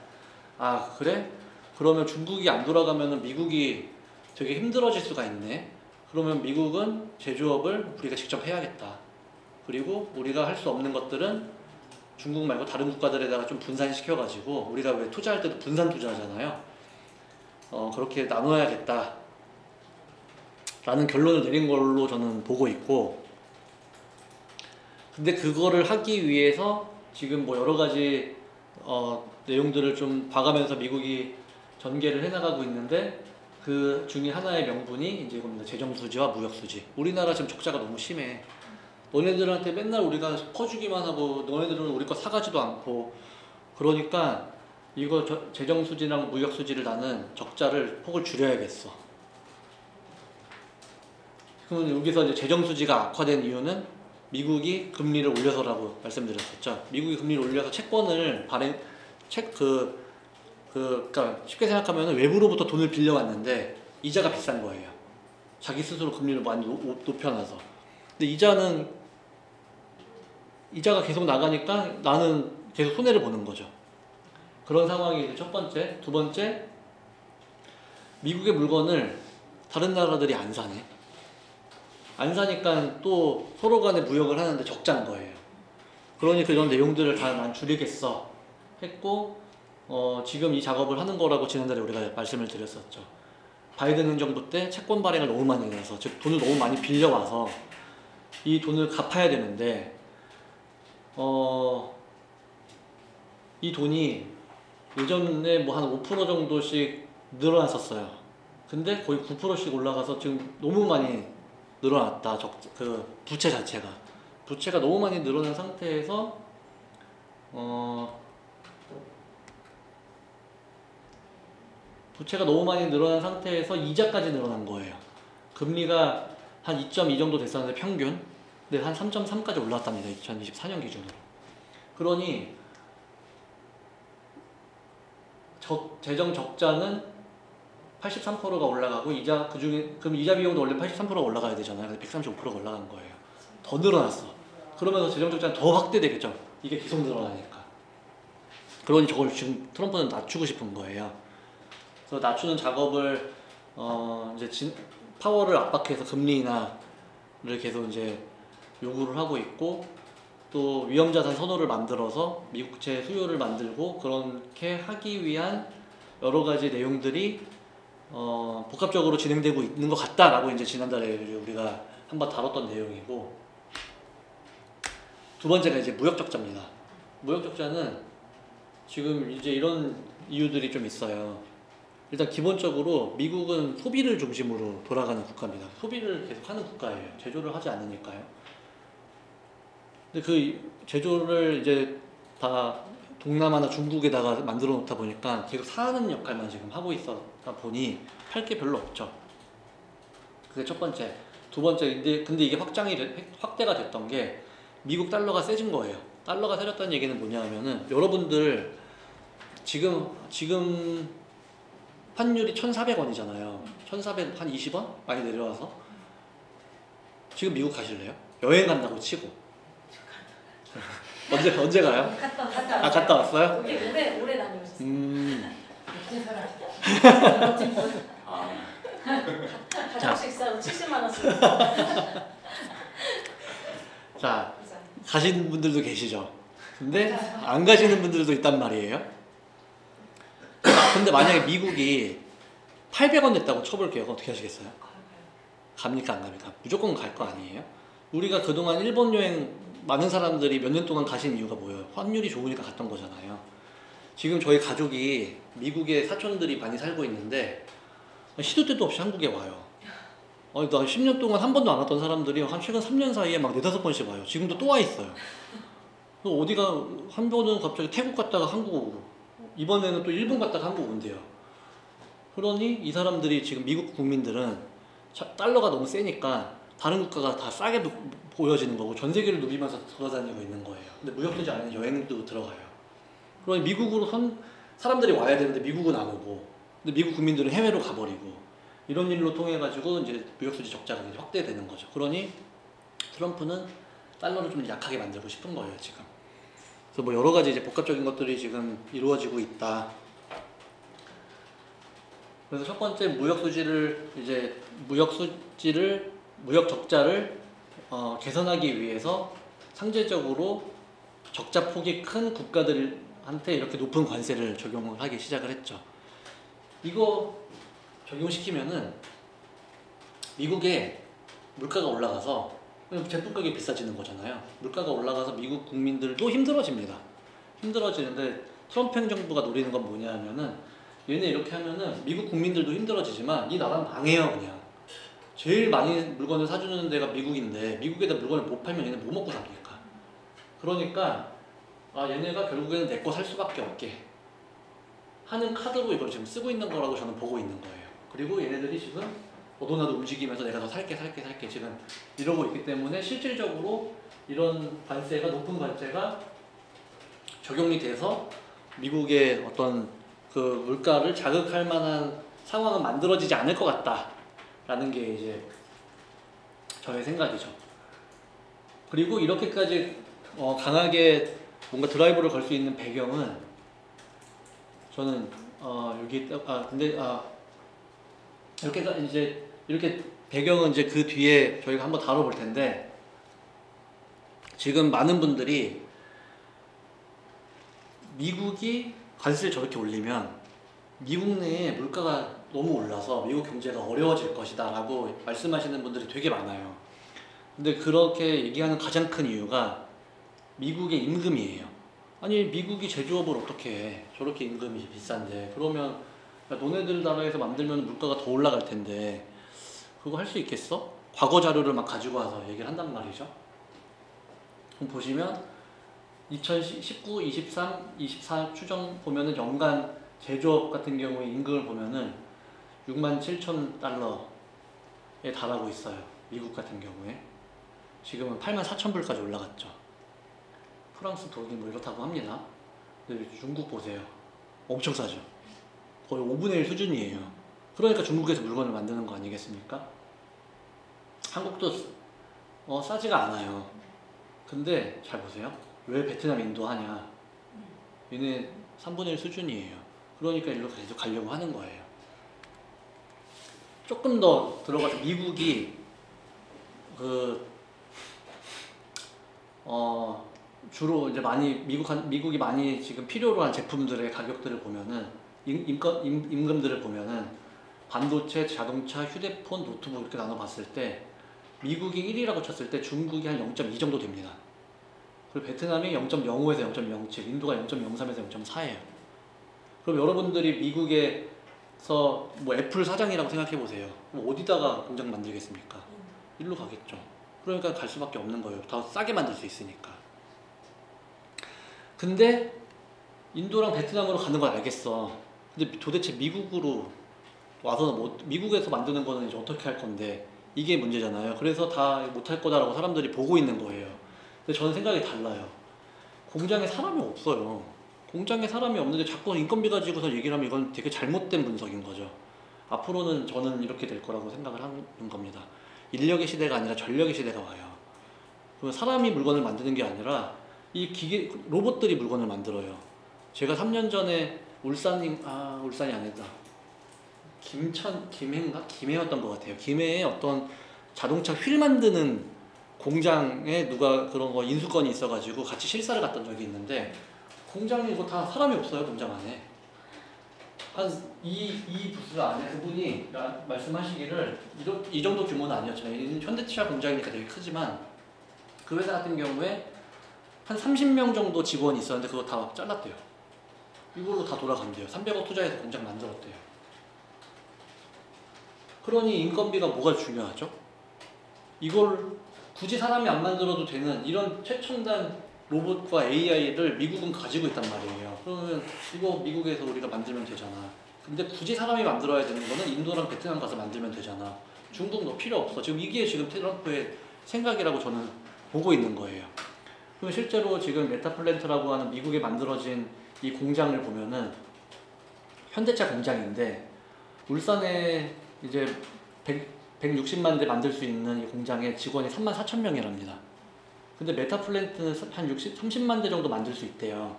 아 그래? 그러면 중국이 안 돌아가면 미국이 되게 힘들어질 수가 있네. 그러면 미국은 제조업을 우리가 직접 해야겠다. 그리고 우리가 할 수 없는 것들은 중국 말고 다른 국가들에다가 좀 분산시켜가지고 우리가 왜 투자할 때도 분산 투자하잖아요. 그렇게 나눠야겠다. 라는 결론을 내린 걸로 저는 보고 있고 근데 그거를 하기 위해서 지금 뭐 여러 가지 내용들을 좀 봐가면서 미국이 전개를 해나가고 있는데 그 중에 하나의 명분이 이제 이겁니다. 재정수지와 무역수지. 우리나라 지금 적자가 너무 심해. 너네들한테 맨날 우리가 퍼주기만 하고 너네들은 우리 거 사가지도 않고 그러니까 이거 재정수지랑 무역수지를 나는 적자를 폭을 줄여야겠어. 그러면 여기서 이제 재정수지가 악화된 이유는 미국이 금리를 올려서라고 말씀드렸었죠. 미국이 금리를 올려서 채권을 그러니까 쉽게 생각하면 외부로부터 돈을 빌려왔는데 이자가 비싼 거예요. 자기 스스로 금리를 많이 높여놔서. 근데 이자가 계속 나가니까 나는 계속 손해를 보는 거죠. 그런 상황이 이제 첫 번째. 두 번째, 미국의 물건을 다른 나라들이 안 사네. 안 사니까 또 서로 간에 무역을 하는데 적자인 거예요. 그러니 그런 내용들을 다 난 줄이겠어 했고 지금 이 작업을 하는 거라고 지난달에 우리가 말씀을 드렸었죠. 바이든 행정부 때 채권 발행을 너무 많이 해서 즉 돈을 너무 많이 빌려와서 이 돈을 갚아야 되는데 이 돈이 예전에 뭐 한 5% 정도씩 늘어났었어요. 근데 거의 9%씩 올라가서 지금 너무 많이 늘어났다. 그 부채 자체가 부채가 너무 많이 늘어난 상태에서 부채가 너무 많이 늘어난 상태에서 이자까지 늘어난 거예요. 금리가 한 2.2 정도 됐었는데 평균 근데 한 3.3까지 올라왔답니다. 2024년 기준으로. 그러니 재정 적자는 83%가 올라가고 그럼 이자 비용도 원래 83%가 올라가야 되잖아요. 근데 135%가 올라간 거예요. 더 늘어났어. 그러면서 재정 적자는 더 확대되겠죠. 이게 계속 늘어나니까. 그러니 저걸 지금 트럼프는 낮추고 싶은 거예요. 그래서 낮추는 작업을 이제 파월을 압박해서 금리 인하를 계속 이제 요구를 하고 있고, 또 위험자산 선호를 만들어서 미국채 수요를 만들고 그렇게 하기 위한 여러 가지 내용들이 복합적으로 진행되고 있는 것 같다라고 이제 지난달에 우리가 한번 다뤘던 내용이고, 두 번째가 이제 무역 적자입니다. 무역 적자는 지금 이제 이런 이유들이 좀 있어요. 일단 기본적으로 미국은 소비를 중심으로 돌아가는 국가입니다. 소비를 계속 하는 국가예요. 제조를 하지 않으니까요. 근데 그 제조를 이제 다 동남아나 중국에다가 만들어 놓다 보니까 계속 사는 역할만 지금 하고 있었다 보니 팔 게 별로 없죠. 그게 첫 번째. 두 번째, 근데 이게 확대가 됐던 게 미국 달러가 세진 거예요. 달러가 세졌다는 얘기는 뭐냐 하면은, 여러분들 지금 환율이 1,400원이잖아요. 1,400, 한 20원? 많이 내려와서. 지금 미국 가실래요? 여행 간다고 치고. 언제 가요? 갔다 왔어요? 오래 다녀오셨어요. 가족 식사로 70만 원 쓰고. 자, 가시는 분들도 계시죠. 근데 안 가시는 분들도 있단 말이에요. 근데 만약에 미국이 800원 냈다고 쳐볼게요. 어떻게 하시겠어요? 갑니까 안 갑니까? 무조건 갈 거 아니에요? 우리가 그동안 일본 여행 많은 사람들이 몇 년 동안 가신 이유가 뭐예요? 환율이 좋으니까 갔던 거잖아요. 지금 저희 가족이 미국에 사촌들이 많이 살고 있는데 시도 때도 없이 한국에 와요. 나 10년 동안 한 번도 안 왔던 사람들이 한 최근 3년 사이에 막 4-5번씩 와요. 지금도 또 와 있어요. 어디가, 한 번은 갑자기 태국 갔다가 한국 오고, 이번에는 또 일본 갔다가 한국 온대요. 그러니 이 사람들이 지금 미국 국민들은 달러가 너무 세니까 다른 국가가 다 싸게 보여지는 거고 전 세계를 누비면서 돌아다니고 있는 거예요. 근데 무역 투자 안에 여행도 들어가요. 그러니 미국으로 사람들이 와야 되는데 미국은 안 오고, 근데 미국 국민들은 해외로 가버리고, 이런 일로 통해 가지고 이제 무역 수지 적자가 이제 확대되는 거죠. 그러니 트럼프는 달러를 좀 약하게 만들고 싶은 거예요, 지금. 그래서 뭐 여러 가지 이제 복합적인 것들이 지금 이루어지고 있다. 그래서 첫 번째 무역 적자를 개선하기 위해서 상대적으로 적자 폭이 큰 국가들한테 이렇게 높은 관세를 적용을 하기 시작을 했죠. 이거 적용시키면은 미국에 물가가 올라가서 제품 가격이 비싸지는 거잖아요. 물가가 올라가서 미국 국민들도 힘들어집니다. 힘들어지는데 트럼프 행정부가 노리는 건 뭐냐 하면은, 얘네 이렇게 하면은 미국 국민들도 힘들어지지만 이 나라는 망해요. 그냥 제일 많이 물건을 사주는 데가 미국인데 미국에다 물건을 못 팔면 얘네 뭐 먹고 삽니까? 그러니까 얘네가 결국에는 내 거 살 수밖에 없게 하는 카드로 이걸 지금 쓰고 있는 거라고 저는 보고 있는 거예요. 그리고 얘네들이 지금 너도나도 움직이면서 내가 더 살게 지금 이러고 있기 때문에 실질적으로 이런 관세가, 높은 관세가 적용이 돼서 미국의 어떤 그 물가를 자극할 만한 상황은 만들어지지 않을 것 같다라는 게 이제 저의 생각이죠. 그리고 이렇게까지 강하게 뭔가 드라이브를 걸 수 있는 배경은, 저는 이렇게 배경은 이제 그 뒤에 저희가 한번 다뤄볼 텐데, 지금 많은 분들이 미국이 관세를 저렇게 올리면 미국 내에 물가가 너무 올라서 미국 경제가 어려워질 것이다 라고 말씀하시는 분들이 되게 많아요. 근데 그렇게 얘기하는 가장 큰 이유가 미국의 임금이에요. 아니, 미국이 제조업을 어떻게 해? 저렇게 임금이 비싼데. 그러면 야, 너네들 나라에서 만들면 물가가 더 올라갈 텐데 그거 할 수 있겠어? 과거 자료를 막 가지고 와서 얘기를 한단 말이죠. 그럼 보시면 2019, 23, 24 추정 보면은 연간 제조업 같은 경우에 임금을 보면은 67,000달러에 달하고 있어요. 미국 같은 경우에. 지금은 84,000불까지 올라갔죠. 프랑스, 독일 뭐 이렇다고 합니다. 근데 중국 보세요. 엄청 싸죠. 거의 5분의 1 수준이에요. 그러니까 중국에서 물건을 만드는 거 아니겠습니까? 한국도 싸지가 않아요. 근데 잘 보세요. 왜 베트남, 인도 하냐? 얘네 3분의 1 수준이에요. 그러니까 일로 계속 가려고 하는 거예요. 조금 더 들어가서 미국이 주로 이제 미국이 많이 지금 필요로 한 제품들의 가격들을 보면은 임금들을 보면은 반도체, 자동차, 휴대폰, 노트북 이렇게 나눠 봤을 때 미국이 1위라고 쳤을 때 중국이 한 0.2 정도 됩니다. 그리고 베트남이 0.05에서 0.07, 인도가 0.03에서 0.4예요. 그럼 여러분들이 미국에서 뭐 애플 사장이라고 생각해 보세요. 그럼 어디다가 공장 만들겠습니까? 일로 가겠죠. 그러니까 갈 수밖에 없는 거예요. 더 싸게 만들 수 있으니까. 근데 인도랑 베트남으로 가는 걸 알겠어. 근데 도대체 미국으로 와서 뭐 미국에서 만드는 거는 이제 어떻게 할 건데 이게 문제잖아요. 그래서 다 못할 거다라고 사람들이 보고 있는 거예요. 근데 저는 생각이 달라요. 공장에 사람이 없어요. 공장에 사람이 없는데 자꾸 인건비 가지고서 얘기를 하면 이건 되게 잘못된 분석인 거죠. 앞으로는 저는 이렇게 될 거라고 생각을 하는 겁니다. 인력의 시대가 아니라 전력의 시대가 와요. 그러면 사람이 물건을 만드는 게 아니라 이 기계, 로봇들이 물건을 만들어요. 제가 3년 전에 울산이 아니다. 김해였던 것 같아요. 김해에 어떤 자동차 휠 만드는 공장에 누가 그런 거 인수권이 있어가지고 같이 실사를 갔던 적이 있는데 공장이 이거 다 사람이 없어요. 공장 안에 한 이 부스 안에 그분이 말씀하시기를 이 정도 규모는 아니었지만 현대차 공장이니까 되게 크지만 그 회사 같은 경우에 한 30명 정도 직원이 있었는데 그거 다 잘랐대요. 이걸로 다 돌아간대요. 300억 투자해서 공장 만들었대요. 그러니 인건비가 뭐가 중요하죠? 이걸 굳이 사람이 안 만들어도 되는 이런 최첨단 로봇과 AI를 미국은 가지고 있단 말이에요. 그러면 이거 미국에서 우리가 만들면 되잖아. 근데 굳이 사람이 만들어야 되는 거는 인도랑 베트남 가서 만들면 되잖아. 중국 너 필요 없어. 지금 이게 지금 트럼프의 생각이라고 저는 보고 있는 거예요. 그럼 실제로 지금 메타플랜트라고 하는 미국에 만들어진 이 공장을 보면은 현대차 공장인데 울산에 이제 160만 대 만들 수 있는 이 공장에 직원이 34,000명이랍니다. 근데 메타플랜트는 한 30만 대 정도 만들 수 있대요.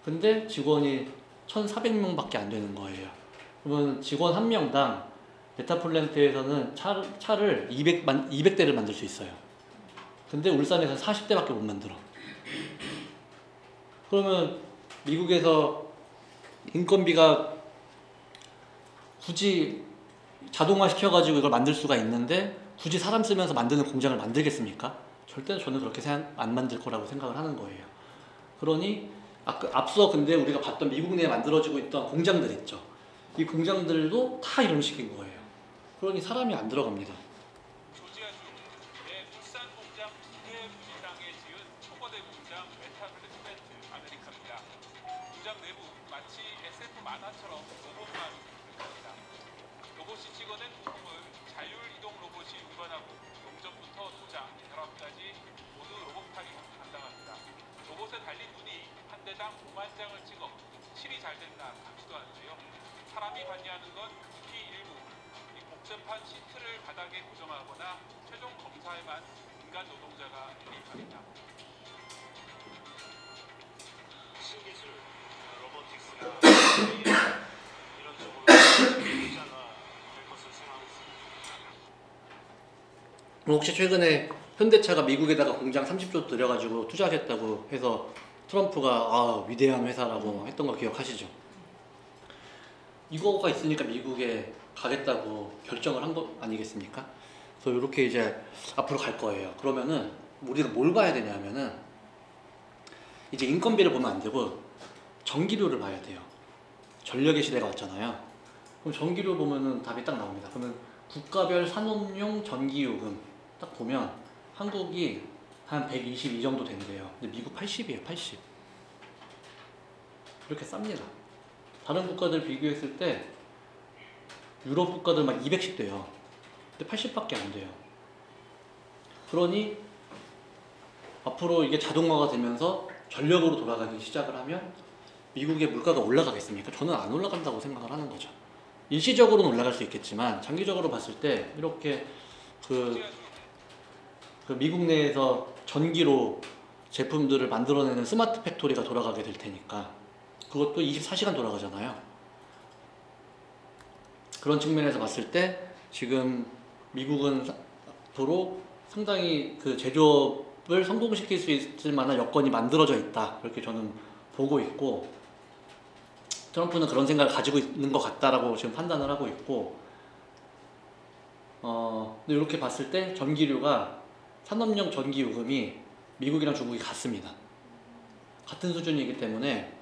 근데 직원이 1,400명밖에 안 되는 거예요. 그러면 직원 한 명당 메타플랜트에서는 차를 200대를 만들 수 있어요. 근데 울산에서 40대밖에 못 만들어. 그러면 미국에서 인건비가 굳이 자동화 시켜가지고 이걸 만들 수가 있는데 굳이 사람 쓰면서 만드는 공장을 만들겠습니까? 절대 저는 그렇게 안 만들 거라고 생각을 하는 거예요. 그러니 앞서 근데 우리가 봤던 미국 내에 만들어지고 있던 공장들 있죠. 이 공장들도 다 이런 식인 거예요. 그러니 사람이 안 들어갑니다. 조지아주 울산 공장 두 개 분지장에 지은 초거대 공장 메타플랜트 아메리카입니다. 공장 내부 마치 SF 만화처럼 로봇만 있습니다. 로봇이 찍어낸 부품을 자율 이동 로봇이 운반하고 용접부터 도장, 결합까지 모두 로봇팔이 담당합니다. 로봇에 달린 눈이 한 대당 5만 장을 찍어 칠이 잘 됐나 감지도 하는데요. 사람이 관리하는 건 특히 일부 복잡한 시트를 바닥에 고정하거나 최종 검사에만 인간 노동자가 개입합니다. 신기술, 로보틱스나 이런 쪽으로 투자가 될 것을 생각하고 있습니다. 혹시 최근에 현대차가 미국에다가 공장 30조 들여가지고 투자하겠다고 해서 트럼프가 위대한 회사라고 했던 거 기억하시죠? 이거가 있으니까 미국에 가겠다고 결정을 한 거 아니겠습니까? 그래서 이렇게 이제 앞으로 갈 거예요. 그러면은 우리가 뭘 봐야 되냐면은 이제 인건비를 보면 안 되고 전기료를 봐야 돼요. 전력의 시대가 왔잖아요. 그럼 전기료 보면은 답이 딱 나옵니다. 그러면 국가별 산업용 전기요금 딱 보면 한국이 한 122 정도 된대요. 근데 미국 80이에요. 80. 이렇게 쌉니다. 다른 국가들 비교했을 때 유럽 국가들 막 200씩 돼요. 근데 80밖에 안 돼요. 그러니 앞으로 이게 자동화가 되면서 전력으로 돌아가기 시작을 하면 미국의 물가가 올라가겠습니까? 저는 안 올라간다고 생각을 하는 거죠. 일시적으로는 올라갈 수 있겠지만 장기적으로 봤을 때 이렇게 그 미국 내에서 전기로 제품들을 만들어내는 스마트 팩토리가 돌아가게 될 테니까 그것도 24시간 돌아가잖아요. 그런 측면에서 봤을 때 지금 미국은 도로 상당히 그 제조업 을 성공시킬 수 있을 만한 여건이 만들어져 있다. 그렇게 저는 보고 있고, 트럼프는 그런 생각을 가지고 있는 것 같다라고 지금 판단을 하고 있고, 근데 이렇게 봤을 때 전기료가 산업용 전기 요금이 미국이랑 중국이 같습니다. 같은 수준이기 때문에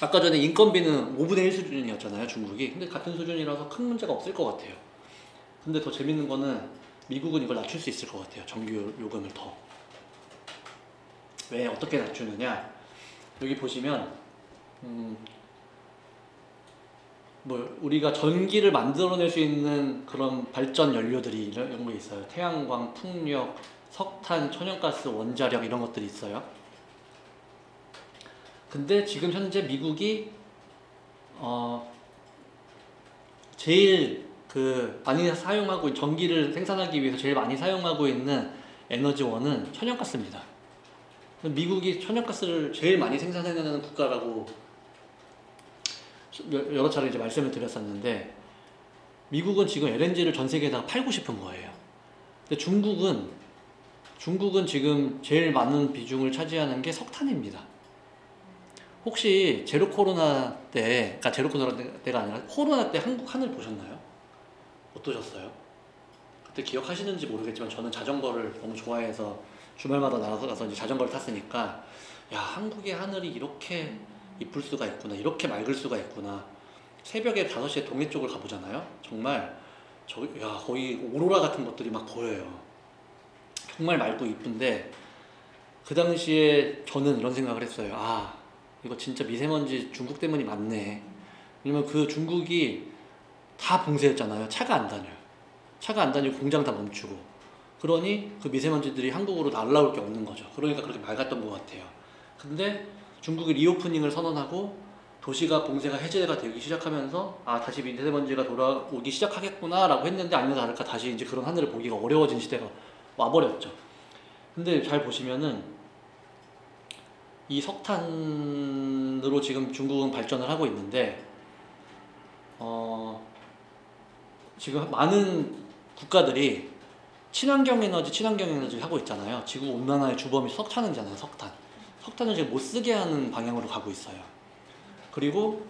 아까 전에 인건비는 5분의 1 수준이었잖아요, 중국이. 근데 같은 수준이라서 큰 문제가 없을 것 같아요. 근데 더 재밌는 거는 미국은 이걸 낮출 수 있을 것 같아요, 전기 요금을 더. 왜 어떻게 낮추느냐? 여기 보시면 뭐 우리가 전기를 만들어낼 수 있는 그런 발전 연료들이 이런 거 있어요. 태양광, 풍력, 석탄, 천연가스, 원자력 이런 것들이 있어요. 근데 지금 현재 미국이 제일 많이 사용하고 전기를 생산하기 위해서 제일 많이 사용하고 있는 에너지원은 천연가스입니다. 미국이 천연가스를 제일 많이 생산해내는 국가라고 여러 차례 이제 말씀을 드렸었는데, 미국은 지금 LNG를 전 세계에다가 팔고 싶은 거예요. 근데 중국은 지금 제일 많은 비중을 차지하는 게 석탄입니다. 혹시 제로 코로나 때, 그러니까 제로 코로나 때가 아니라 코로나 때 한국 하늘 보셨나요? 어떠셨어요? 그때 기억하시는지 모르겠지만 저는 자전거를 너무 좋아해서 주말마다 나가서 이제 자전거를 탔으니까, 야, 한국의 하늘이 이렇게 이쁠 수가 있구나, 이렇게 맑을 수가 있구나. 새벽에 5시에 동해 쪽을 가보잖아요. 정말 거의 오로라 같은 것들이 막 보여요. 정말 맑고 이쁜데, 그 당시에 저는 이런 생각을 했어요. 아, 이거 진짜 미세먼지 중국 때문이 맞네. 왜냐면 그 중국이 다 봉쇄했잖아요. 차가 안 다녀요. 차가 안 다니고 공장 다 멈추고. 그러니 그 미세먼지들이 한국으로 날라올 게 없는 거죠. 그러니까 그렇게 맑았던 것 같아요. 근데 중국이 리오프닝을 선언하고 도시가 봉쇄가 해제가 되기 시작하면서, 아, 다시 미세먼지가 돌아오기 시작하겠구나 라고 했는데, 아니나 다를까 다시 이제 그런 하늘을 보기가 어려워진 시대가 와버렸죠. 근데 잘 보시면은 이 석탄으로 지금 중국은 발전을 하고 있는데, 지금 많은 국가들이 친환경 에너지 하고 있잖아요. 지구 온난화의 주범이 석탄이잖아요. 석탄을 지금 못 쓰게 하는 방향으로 가고 있어요. 그리고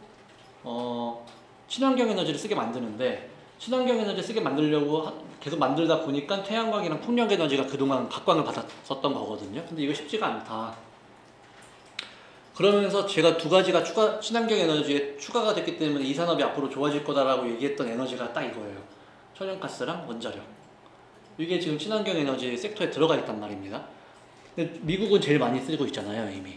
친환경 에너지를 쓰게 만드는데, 친환경 에너지 쓰게 만들려고 계속 만들다 보니까 태양광이랑 풍력 에너지가 그동안 각광을 받았었던 거거든요. 근데 이거 쉽지가 않다. 그러면서 제가 두 가지가 친환경 에너지에 추가가 됐기 때문에 이 산업이 앞으로 좋아질 거다라고 얘기했던 에너지가 딱 이거예요. 천연가스랑 원자력. 이게 지금 친환경 에너지 섹터에 들어가 있단 말입니다. 근데 미국은 제일 많이 쓰고 있잖아요, 이미.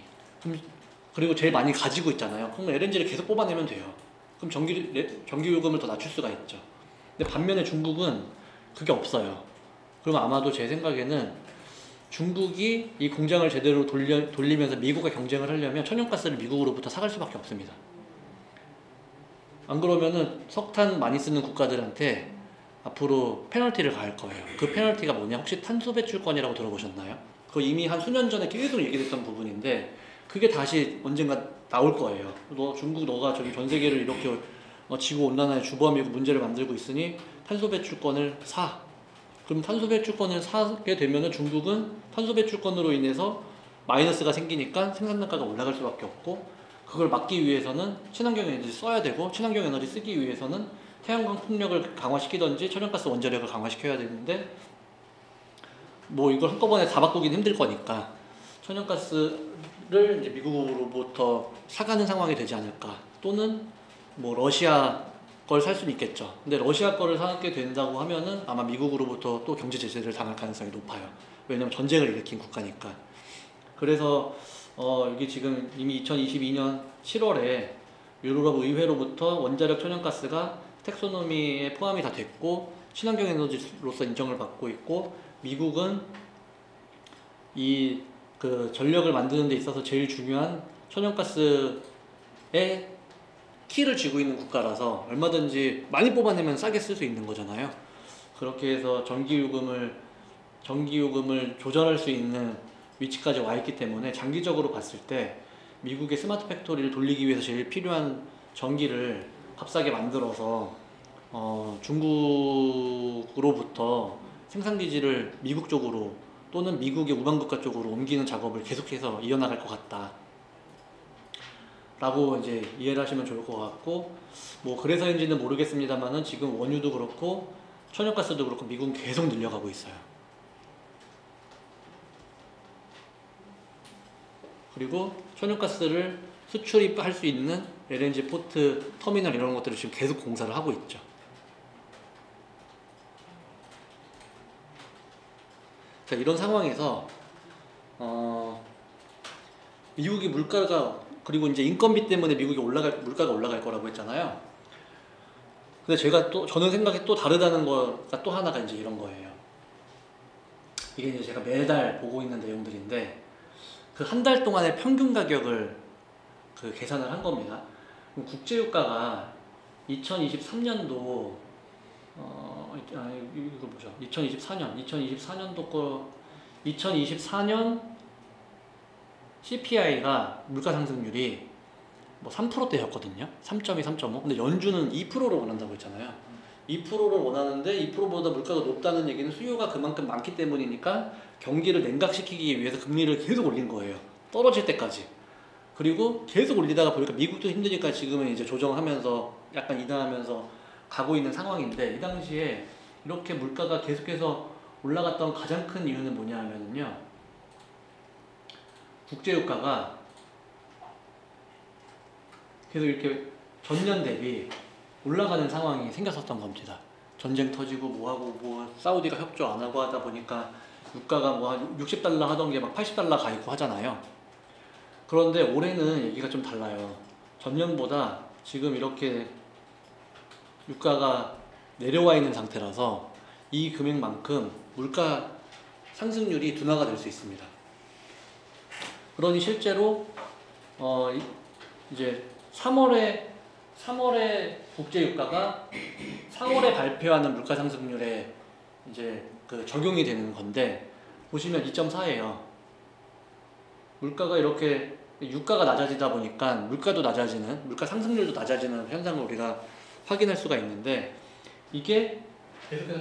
그리고 제일 많이 가지고 있잖아요. 그럼 LNG를 계속 뽑아내면 돼요. 그럼 전기 요금을 더 낮출 수가 있죠. 근데 반면에 중국은 그게 없어요. 그럼 아마도 제 생각에는 중국이 이 공장을 제대로 돌리면서 미국과 경쟁을 하려면 천연가스를 미국으로부터 사갈 수밖에 없습니다. 안 그러면은 석탄 많이 쓰는 국가들한테 앞으로 페널티를 가할 거예요. 그 페널티가 뭐냐? 혹시 탄소 배출권이라고 들어보셨나요? 그거 이미 한 수년 전에 계속 얘기됐던 부분인데, 그게 다시 언젠가 나올 거예요. 중국 너가 전 세계를 이렇게 지구 온난화의 주범이고 문제를 만들고 있으니 탄소 배출권을 사. 그럼 탄소 배출권을 사게 되면은 중국은 탄소 배출권으로 인해서 마이너스가 생기니까 생산 단가가 올라갈 수밖에 없고, 그걸 막기 위해서는 친환경 에너지 써야 되고, 친환경 에너지 쓰기 위해서는 태양광 풍력을 강화시키든지 천연가스 원자력을 강화시켜야 되는데, 뭐 이걸 한꺼번에 다 바꾸긴 힘들 거니까 천연가스를 이제 미국으로부터 사가는 상황이 되지 않을까. 또는 뭐 러시아 걸 살 수는 있겠죠. 근데 러시아 거를 사게 된다고 하면은 아마 미국으로부터 또 경제 제재를 당할 가능성이 높아요. 왜냐면 전쟁을 일으킨 국가니까. 그래서 이게 지금 이미 2022년 7월에 유럽 의회로부터 원자력 천연가스가 텍소노미에 포함이 다 됐고 친환경 에너지로서 인정을 받고 있고, 미국은 이 전력을 만드는 데 있어서 제일 중요한 천연가스에 키를 쥐고 있는 국가라서 얼마든지 많이 뽑아내면 싸게 쓸 수 있는 거잖아요. 그렇게 해서 전기요금을 조절할 수 있는 위치까지 와 있기 때문에 장기적으로 봤을 때 미국의 스마트 팩토리를 돌리기 위해서 제일 필요한 전기를 값싸게 만들어서 중국으로부터 생산기지를 미국 쪽으로 또는 미국의 우방국가 쪽으로 옮기는 작업을 계속해서 이어나갈 것 같다 라고 이제 이해를 하시면 좋을 것 같고, 뭐 그래서인지는 모르겠습니다만은 지금 원유도 그렇고 천연가스도 그렇고 미국은 계속 늘려가고 있어요. 그리고 천연가스를 수출입할 수 있는 LNG 포트, 터미널 이런 것들을 지금 계속 공사를 하고 있죠. 자, 이런 상황에서 미국이 물가가, 그리고 이제 인건비 때문에 미국이 물가가 올라갈 거라고 했잖아요. 근데 저는 생각이 또 다르다는 거가 또 하나가 이제 이런 거예요. 이게 이제 제가 매달 보고 있는 내용들인데, 그 한 달 동안의 평균 가격을 그 계산을 한 겁니다. 그럼 국제유가가 2023년도 이거 보죠. 2024년 CPI가 물가 상승률이 뭐 3%대였거든요. 3.2, 3.5. 근데 연준은 2%를 원한다고 했잖아요. 2%를 원하는데 2%보다 물가가 높다는 얘기는 수요가 그만큼 많기 때문이니까 경기를 냉각시키기 위해서 금리를 계속 올린 거예요. 떨어질 때까지. 그리고 계속 올리다가 보니까 미국도 힘드니까 지금은 이제 조정하면서 약간 인하하면서 가고 있는 상황인데, 이 당시에 이렇게 물가가 계속해서 올라갔던 가장 큰 이유는 뭐냐 하면요, 국제유가가 계속 이렇게 전년 대비 올라가는 상황이 생겼었던 겁니다. 전쟁 터지고 뭐하고 뭐 사우디가 협조 안 하고 하다 보니까 유가가 뭐 한 60달러 하던 게 막 80달러 가 있고 하잖아요. 그런데 올해는 얘기가 좀 달라요. 전년보다 지금 이렇게 유가가 내려와 있는 상태라서 이 금액만큼 물가 상승률이 둔화가 될 수 있습니다. 그러니 실제로 이제 3월에 국제유가가 4월에 발표하는 물가 상승률에 이제 그 적용이 되는 건데, 보시면 2.4예요. 물가가 이렇게 유가가 낮아지다 보니까 물가도 낮아지는, 물가 상승률도 낮아지는 현상을 우리가 확인할 수가 있는데, 이게 계속해서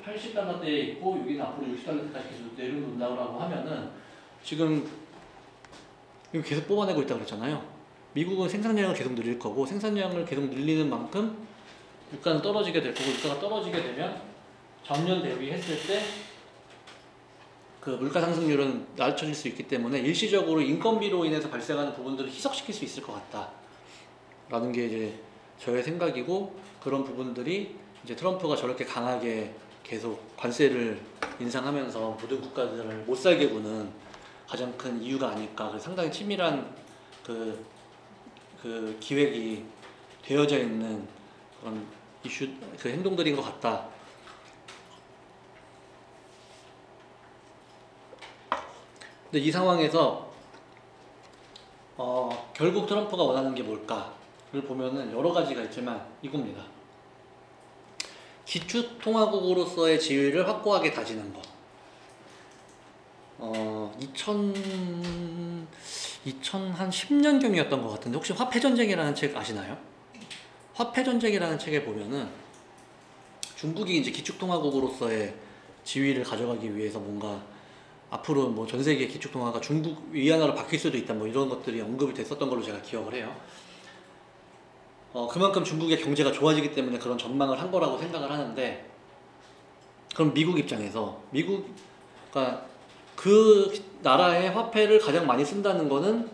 80달러대에 있고 여기는 앞으로 60달러대까지 계속 내려놓는다고 하면은, 지금 이거 계속 뽑아내고 있다고 그랬잖아요. 미국은 생산량을 계속 늘릴 거고, 생산량을 계속 늘리는 만큼 유가는 떨어지게 될 거고, 유가가 떨어지게 되면 전년 대비했을 때 그 물가 상승률은 낮춰질 수 있기 때문에 일시적으로 인건비로 인해서 발생하는 부분들을 희석시킬 수 있을 것 같다 라는 게 이제 저의 생각이고, 그런 부분들이 이제 트럼프가 저렇게 강하게 계속 관세를 인상하면서 모든 국가들을 못 살게 구는 가장 큰 이유가 아닐까. 상당히 치밀한 그 기획이 되어져 있는 그런 그 행동들인 것 같다. 근데 이 상황에서 결국 트럼프가 원하는 게 뭘까를 보면은 여러 가지가 있지만 이겁니다. 기축통화국으로서의 지위를 확고하게 다지는 것. 2010년경이었던 것 같은데, 혹시 화폐전쟁이라는 책 아시나요? 화폐전쟁이라는 책에 보면은 중국이 이제 기축통화국으로서의 지위를 가져가기 위해서 뭔가 앞으로 뭐 전 세계 기축통화가 중국 위안화로 바뀔 수도 있다, 뭐 이런 것들이 언급이 됐었던 걸로 제가 기억을 해요. 그만큼 중국의 경제가 좋아지기 때문에 그런 전망을 한 거라고 생각을 하는데, 그럼 미국 입장에서 그러니까 그 나라의 화폐를 가장 많이 쓴다는 거는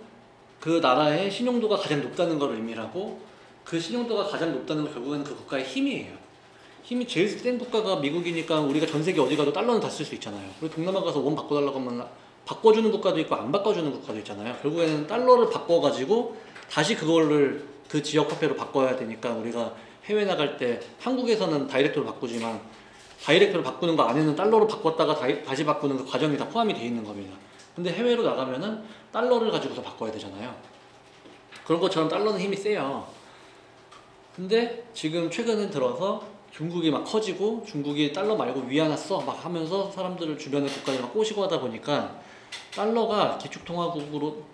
그 나라의 신용도가 가장 높다는 걸 의미하고, 그 신용도가 가장 높다는 건 결국에는 그 국가의 힘이에요. 힘이 제일 센 국가가 미국이니까 우리가 전 세계 어디 가도 달러는 다 쓸 수 있잖아요. 우리 동남아 가서 원 바꿔달라고 하면 바꿔주는 국가도 있고 안 바꿔주는 국가도 있잖아요. 결국에는 달러를 바꿔가지고 다시 그거를 그 지역 화폐로 바꿔야 되니까, 우리가 해외 나갈 때 한국에서는 다이렉트로 바꾸지만 다이렉트로 바꾸는 거 안에는 달러로 바꿨다가 다시 바꾸는 그 과정이 다 포함이 되어 있는 겁니다. 근데 해외로 나가면은 달러를 가지고서 바꿔야 되잖아요. 그런 것처럼 달러는 힘이 세요. 근데 지금 최근에 들어서 중국이 막 커지고, 중국이 달러 말고 위안화 써 막 하면서 사람들을 주변의 국가들 막 꼬시고 하다 보니까 달러가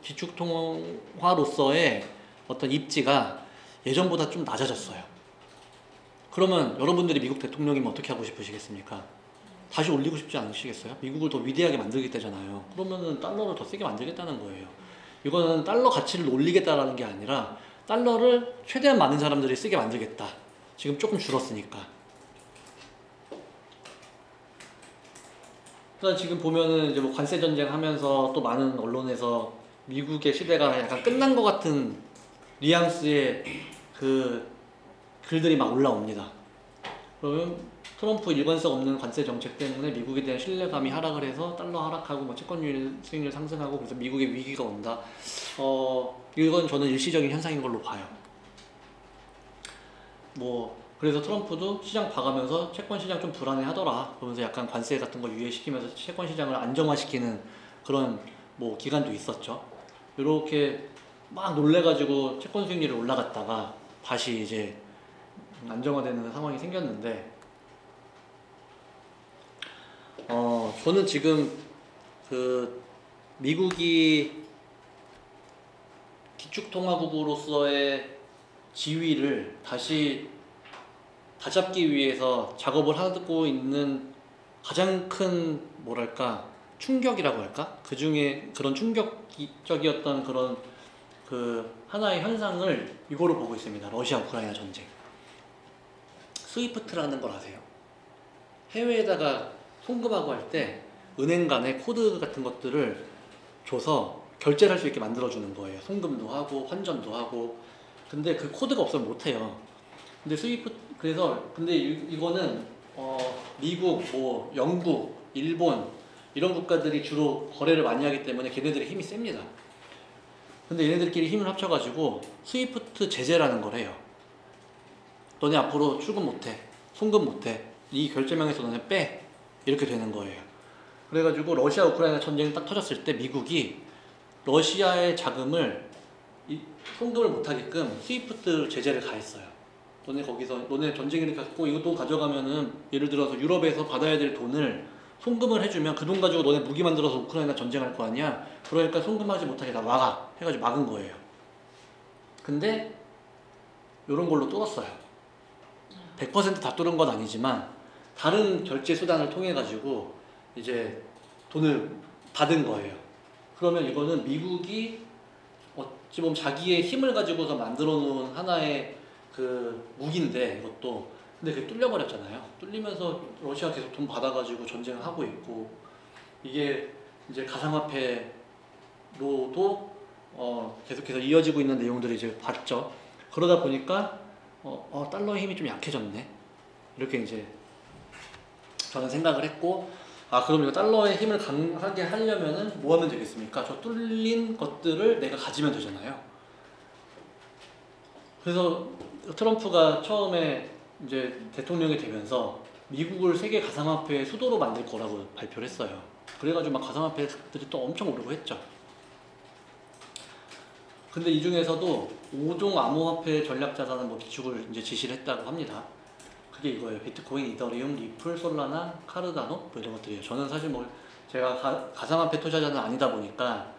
기축통화로서의 어떤 입지가 예전보다 좀 낮아졌어요. 그러면 여러분들이 미국 대통령이면 어떻게 하고 싶으시겠습니까? 다시 올리고 싶지 않으시겠어요? 미국을 더 위대하게 만들겠다잖아요. 그러면은 달러를 더 세게 만들겠다는 거예요. 이거는 달러 가치를 올리겠다라는 게 아니라 달러를 최대한 많은 사람들이 쓰게 만들겠다. 지금 조금 줄었으니까. 그러니까 지금 보면은 이제 뭐 관세 전쟁 하면서 또 많은 언론에서 미국의 시대가 약간 끝난 것 같은 뉘앙스의 그 글들이 막 올라옵니다. 그러면 트럼프 일관성 없는 관세 정책 때문에 미국에 대한 신뢰감이 하락을 해서 달러 하락하고 뭐 채권율 수익률 상승하고 그래서 미국의 위기가 온다. 이건 저는 일시적인 현상인 걸로 봐요. 뭐 그래서 트럼프도 시장 봐가면서 채권 시장 좀 불안해하더라. 그러면서 약간 관세 같은 거 유예시키면서 채권 시장을 안정화시키는 그런 뭐 기간도 있었죠. 이렇게 막 놀래가지고 채권 수익률이 올라갔다가 다시 이제 안정화되는 상황이 생겼는데, 저는 지금 그 미국이 기축통화국으로서의 지위를 다시 다잡기 위해서 작업을 하고 있는 가장 큰 뭐랄까 충격이라고 할까? 그 중에 그런 충격적이었던 그런 그 하나의 현상을 이거로 보고 있습니다. 러시아 우크라이나 전쟁. 스위프트라는 걸 아세요? 해외에다가 송금하고 할 때 은행 간에 코드 같은 것들을 줘서 결제를 할 수 있게 만들어주는 거예요. 송금도 하고 환전도 하고. 근데 그 코드가 없으면 못해요. 근데 근데 이거는 미국, 뭐 영국, 일본 이런 국가들이 주로 거래를 많이 하기 때문에 걔네들의 힘이 셉니다. 근데 얘네들끼리 힘을 합쳐가지고 스위프트 제재라는 걸 해요. 너네 앞으로 출금 못해, 송금 못해, 이 결제망에서 너네 빼, 이렇게 되는 거예요. 그래가지고 러시아 우크라이나 전쟁이 딱 터졌을 때 미국이 러시아의 자금을 송금을 못하게끔 스위프트 제재를 가했어요. 너네 전쟁을 갖고 이것도 가져가면은 예를 들어서 유럽에서 받아야 될 돈을 송금을 해주면 그 돈 가지고 너네 무기 만들어서 우크라이나 전쟁할 거 아니야. 그러니까 송금하지 못하게 다 막아 해가지고 막은 거예요. 근데 이런 걸로 뚫었어요. 100% 다 뚫은 건 아니지만 다른 결제 수단을 통해 가지고 이제 돈을 받은 거예요. 그러면 이거는 미국이 어찌 보면 자기의 힘을 가지고서 만들어 놓은 하나의 그 무기인데, 이것도 근데 그게 뚫려버렸잖아요. 뚫리면서 러시아 계속 돈 받아가지고 전쟁을 하고 있고, 이게 이제 가상화폐로도 계속해서 이어지고 있는 내용들을 이제 봤죠. 그러다 보니까 달러의 힘이 좀 약해졌네, 이렇게 이제 저는 생각을 했고, 그럼 이거 달러의 힘을 강하게 하려면은 뭐 하면 되겠습니까? 저 뚫린 것들을 내가 가지면 되잖아요. 그래서 트럼프가 처음에 이제 대통령이 되면서 미국을 세계 가상화폐의 수도로 만들 거라고 발표를 했어요. 그래가지고 막 가상화폐들이 또 엄청 오르고 했죠. 근데 이 중에서도 5종 암호화폐 전략자산은 뭐 기축을 이제 지시를 했다고 합니다. 그게 이거예요. 비트코인, 이더리움, 리플, 솔라나, 카르다노 뭐 이런 것들이에요. 저는 사실 뭐 제가 가상화폐 투자자는 아니다 보니까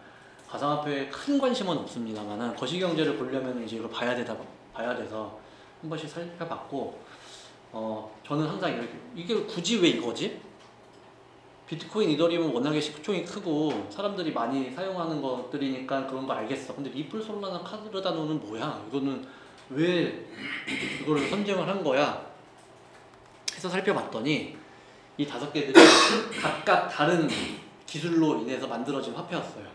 가상화폐에 큰 관심은 없습니다만은 거시경제를 보려면 이제 이걸 봐야 돼서 한 번씩 살펴봤고, 저는 항상 이게 굳이 왜 이거지? 비트코인, 이더리움은 워낙에 시총이 크고 사람들이 많이 사용하는 것들이니까 그런 거 알겠어. 근데 리플, 솔라나, 카르다노는 뭐야? 이거는 왜 이거를 선정을 한 거야? 해서 살펴봤더니 이 5개들이 각각 다른 기술로 인해서 만들어진 화폐였어요.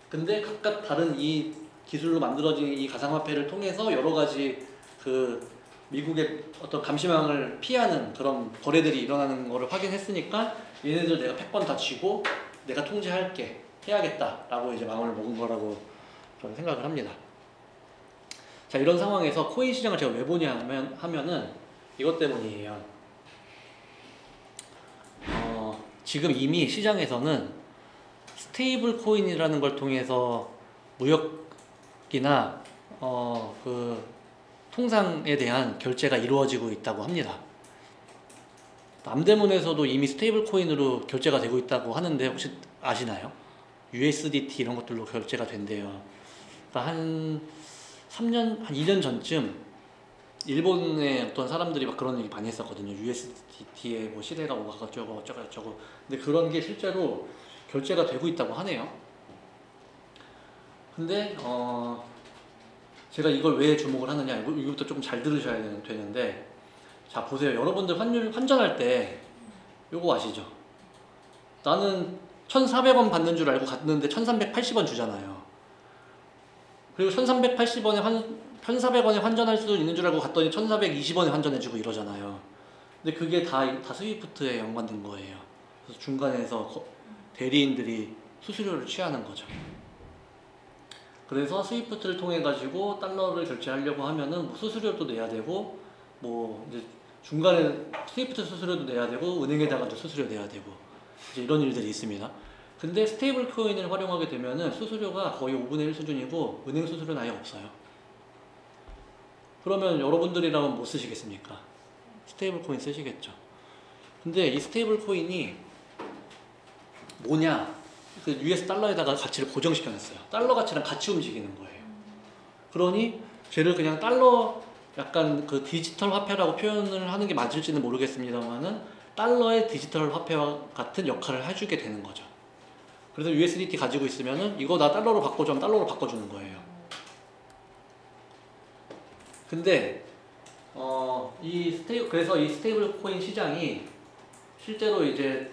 근데 각각 다른 이 기술로 만들어진 이 가상화폐를 통해서 여러 가지 그 미국의 어떤 감시망을 피하는 그런 거래들이 일어나는 거를 확인했으니까 얘네들 내가 패권 다 쥐고 내가 통제할게, 해야겠다라고 이제 마음을 먹은 거라고 저는 생각을 합니다. 자, 이런 상황에서 코인 시장을 제가 왜 보냐 하면은 이것 때문이에요. 지금 이미 시장에서는 스테이블 코인이라는 걸 통해서 무역이나 그 통상에 대한 결제가 이루어지고 있다고 합니다. 남대문에서도 이미 스테이블 코인으로 결제가 되고 있다고 하는데 혹시 아시나요? USDT 이런 것들로 결제가 된대요. 그러니까 한 2년 전쯤 일본의 어떤 사람들이 막 그런 얘기 많이 했었거든요. USDT의 뭐 시대가 오고 어쩌고 저쩌고. 근데 그런 게 실제로 결제가 되고 있다고 하네요. 근데 제가 이걸 왜 주목을 하느냐, 이거부터 조금 잘 들으셔야 되는데, 자 보세요. 여러분들 환전할 때 요거 아시죠? 나는 1,400원 받는 줄 알고 갔는데 1,380원 주잖아요. 그리고 1,400원에 환전할 수도 있는 줄 알고 갔더니 1,420원에 환전해주고 이러잖아요. 근데 그게 다 스위프트에 연관된 거예요. 그래서 중간에서 대리인들이 수수료를 취하는 거죠. 그래서 스위프트를 통해 가지고 달러를 결제하려고 하면은 뭐 수수료도 내야 되고, 뭐 이제 중간에 스위프트 수수료도 내야 되고, 은행에다가도 수수료 내야 되고, 이제 이런 일들이 있습니다. 근데 스테이블 코인을 활용하게 되면은 수수료가 거의 5분의 1 수준이고, 은행 수수료는 아예 없어요. 그러면 여러분들이라면 뭐 쓰시겠습니까? 스테이블 코인 쓰시겠죠. 근데 이 스테이블 코인이 뭐냐? 그 US 달러에다가 가치를 고정시켜놨어요. 달러 가치랑 같이 움직이는 거예요. 그러니 쟤를 그냥 달러, 약간 그 디지털 화폐라고 표현을 하는 게 맞을지는 모르겠습니다만은 달러의 디지털 화폐와 같은 역할을 해주게 되는 거죠. 그래서 USDT 가지고 있으면은 이거 나 달러로 바꿔줘 하면 달러로 바꿔주는 거예요. 근데 그래서 이 스테이블 코인 시장이 실제로 이제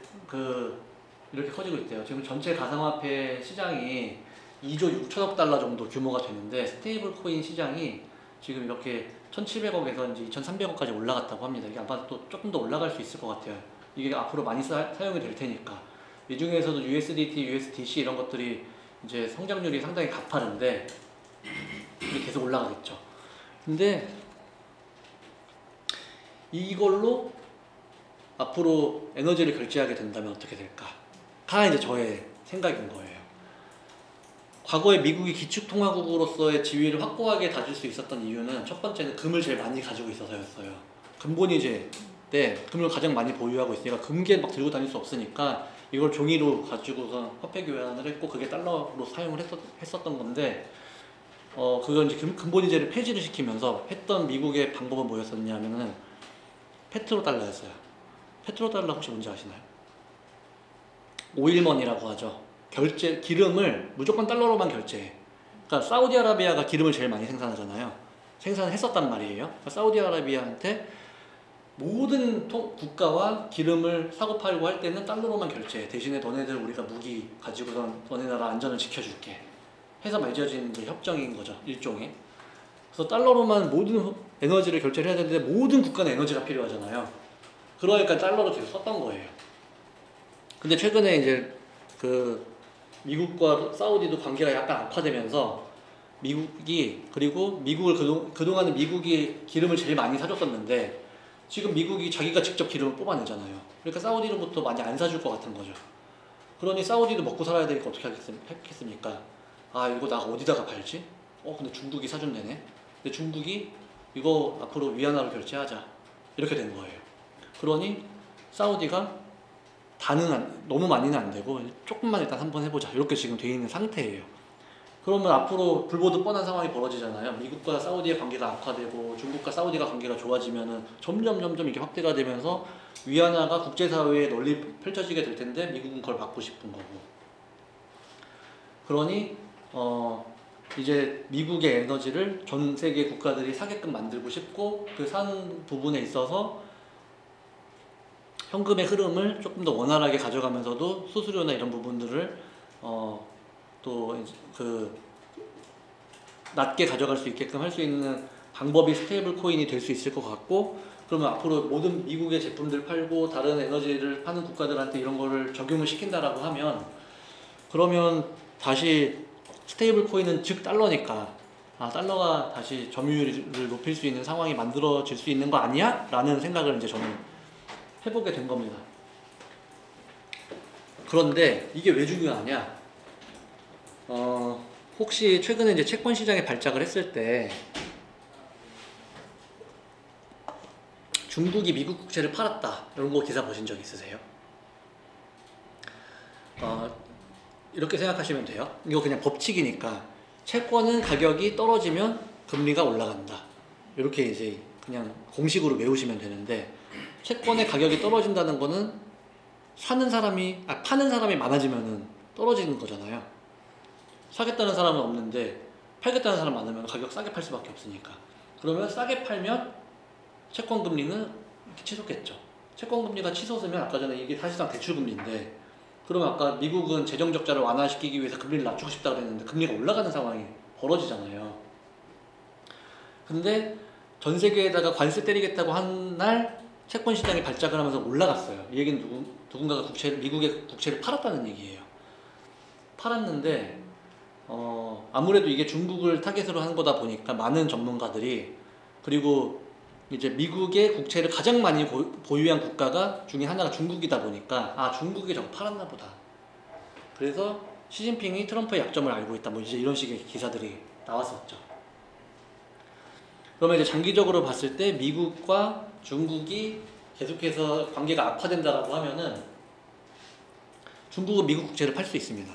이렇게 커지고 있대요. 지금 전체 가상화폐 시장이 2조 6천억 달러 정도 규모가 되는데, 스테이블 코인 시장이 지금 이렇게 1,700억에서 이제 2,300억까지 올라갔다고 합니다. 이게 아마 또 조금 더 올라갈 수 있을 것 같아요. 이게 앞으로 많이 사용이 될 테니까. 이 중에서도 USDT, USDC 이런 것들이 이제 성장률이 상당히 가파른데 이게 계속 올라가겠죠. 근데 이걸로 앞으로 에너지를 결제하게 된다면 어떻게 될까? 가 이제 저의 생각인 거예요. 과거에 미국이 기축통화국으로서의 지위를 확고하게 다질 수 있었던 이유는, 첫 번째는 금을 제일 많이 가지고 있어서였어요. 금본위제 때 금을 가장 많이 보유하고 있으니까 금괴 막 들고 다닐 수 없으니까 이걸 종이로 가지고서 화폐 교환을 했고, 그게 달러로 사용을 했었던 건데, 그건 이제 금본위제를 폐지를 시키면서 했던 미국의 방법은 뭐였었냐면은 페트로달러였어요. 페트로달러 혹시 뭔지 아시나요? 오일머니라고 하죠. 기름을 무조건 달러로만 결제해. 그러니까 사우디아라비아가 기름을 제일 많이 생산하잖아요. 생산했었단 말이에요. 그러니까 사우디아라비아한테 모든 국가와 기름을 사고 팔고 할 때는 달러로만 결제해. 대신에 너네들 우리가 무기 가지고선 너네 나라 안전을 지켜줄게 해서 맺어진 협정인 거죠, 일종의. 그래서 달러로만 모든 에너지를 결제를 해야 되는데, 모든 국가는 에너지가 필요하잖아요. 그러니까 달러로 계속 썼던 거예요. 근데 최근에 이제 미국과 사우디도 관계가 약간 악화되면서 그리고 미국을 그동안은 미국이 기름을 제일 많이 사줬었는데, 지금 미국이 자기가 직접 기름을 뽑아내잖아요. 그러니까 사우디로부터 많이 안 사줄 것 같은 거죠. 그러니 사우디도 먹고 살아야 되니까 어떻게 하겠습니까? 아, 이거 나 어디다가 팔지? 근데 중국이 사준대네. 근데 중국이 이거 앞으로 위안화로 결제하자, 이렇게 된 거예요. 그러니 사우디가 너무 많이는 안 되고 조금만 일단 한번 해보자, 이렇게 지금 돼 있는 상태예요. 그러면 앞으로 불보듯 뻔한 상황이 벌어지잖아요. 미국과 사우디의 관계가 악화되고 중국과 사우디가 관계가 좋아지면은 점점 이게 확대가 되면서 위안화가 국제사회에 널리 펼쳐지게 될 텐데, 미국은 그걸 받고 싶은 거고. 그러니 이제 미국의 에너지를 전 세계 국가들이 사게끔 만들고 싶고, 그 사는 부분에 있어서 현금의 흐름을 조금 더 원활하게 가져가면서도 수수료나 이런 부분들을 낮게 가져갈 수 있게끔 할 수 있는 방법이 스테이블 코인이 될 수 있을 것 같고, 그러면 앞으로 모든 미국의 제품들 팔고 다른 에너지를 파는 국가들한테 이런 거를 적용을 시킨다라고 하면, 그러면 다시 스테이블 코인은 즉 달러니까, 달러가 다시 점유율을 높일 수 있는 상황이 만들어질 수 있는 거 아니야? 라는 생각을 이제 저는 해보게 된 겁니다. 그런데 이게 왜 중요하냐? 혹시 최근에 이제 채권 시장에 발작을 했을 때 중국이 미국 국채를 팔았다, 이런 거 기사 보신 적 있으세요? 이렇게 생각하시면 돼요. 이거 그냥 법칙이니까 채권은 가격이 떨어지면 금리가 올라간다, 이렇게 이제 그냥 공식으로 외우시면 되는데, 채권의 가격이 떨어진다는 거는 파는 사람이 많아지면은 떨어지는 거잖아요. 사겠다는 사람은 없는데 팔겠다는 사람 많으면 가격 싸게 팔 수밖에 없으니까. 그러면 싸게 팔면 채권 금리는 치솟겠죠. 채권 금리가 치솟으면 아까 전에 이게 사실상 대출 금리인데, 그러면 아까 미국은 재정 적자를 완화시키기 위해서 금리를 낮추고 싶다고 그랬는데 금리가 올라가는 상황이 벌어지잖아요. 근데 전 세계에다가 관세 때리겠다고 한 날 채권 시장이 발작을 하면서 올라갔어요. 이 얘기는 누군가가 미국의 국채를 팔았다는 얘기예요. 팔았는데 아무래도 이게 중국을 타겟으로 한 거다 보니까 많은 전문가들이, 그리고 이제 미국의 국채를 가장 많이 보유한 국가가 중에 하나가 중국이다 보니까, 아, 중국이 저거 팔았나 보다. 그래서 시진핑이 트럼프의 약점을 알고 있다, 뭐 이제 이런 식의 기사들이 나왔었죠. 그러면 이제 장기적으로 봤을 때 미국과 중국이 계속해서 관계가 악화된다라고 하면은 중국은 미국 국채를 팔 수 있습니다.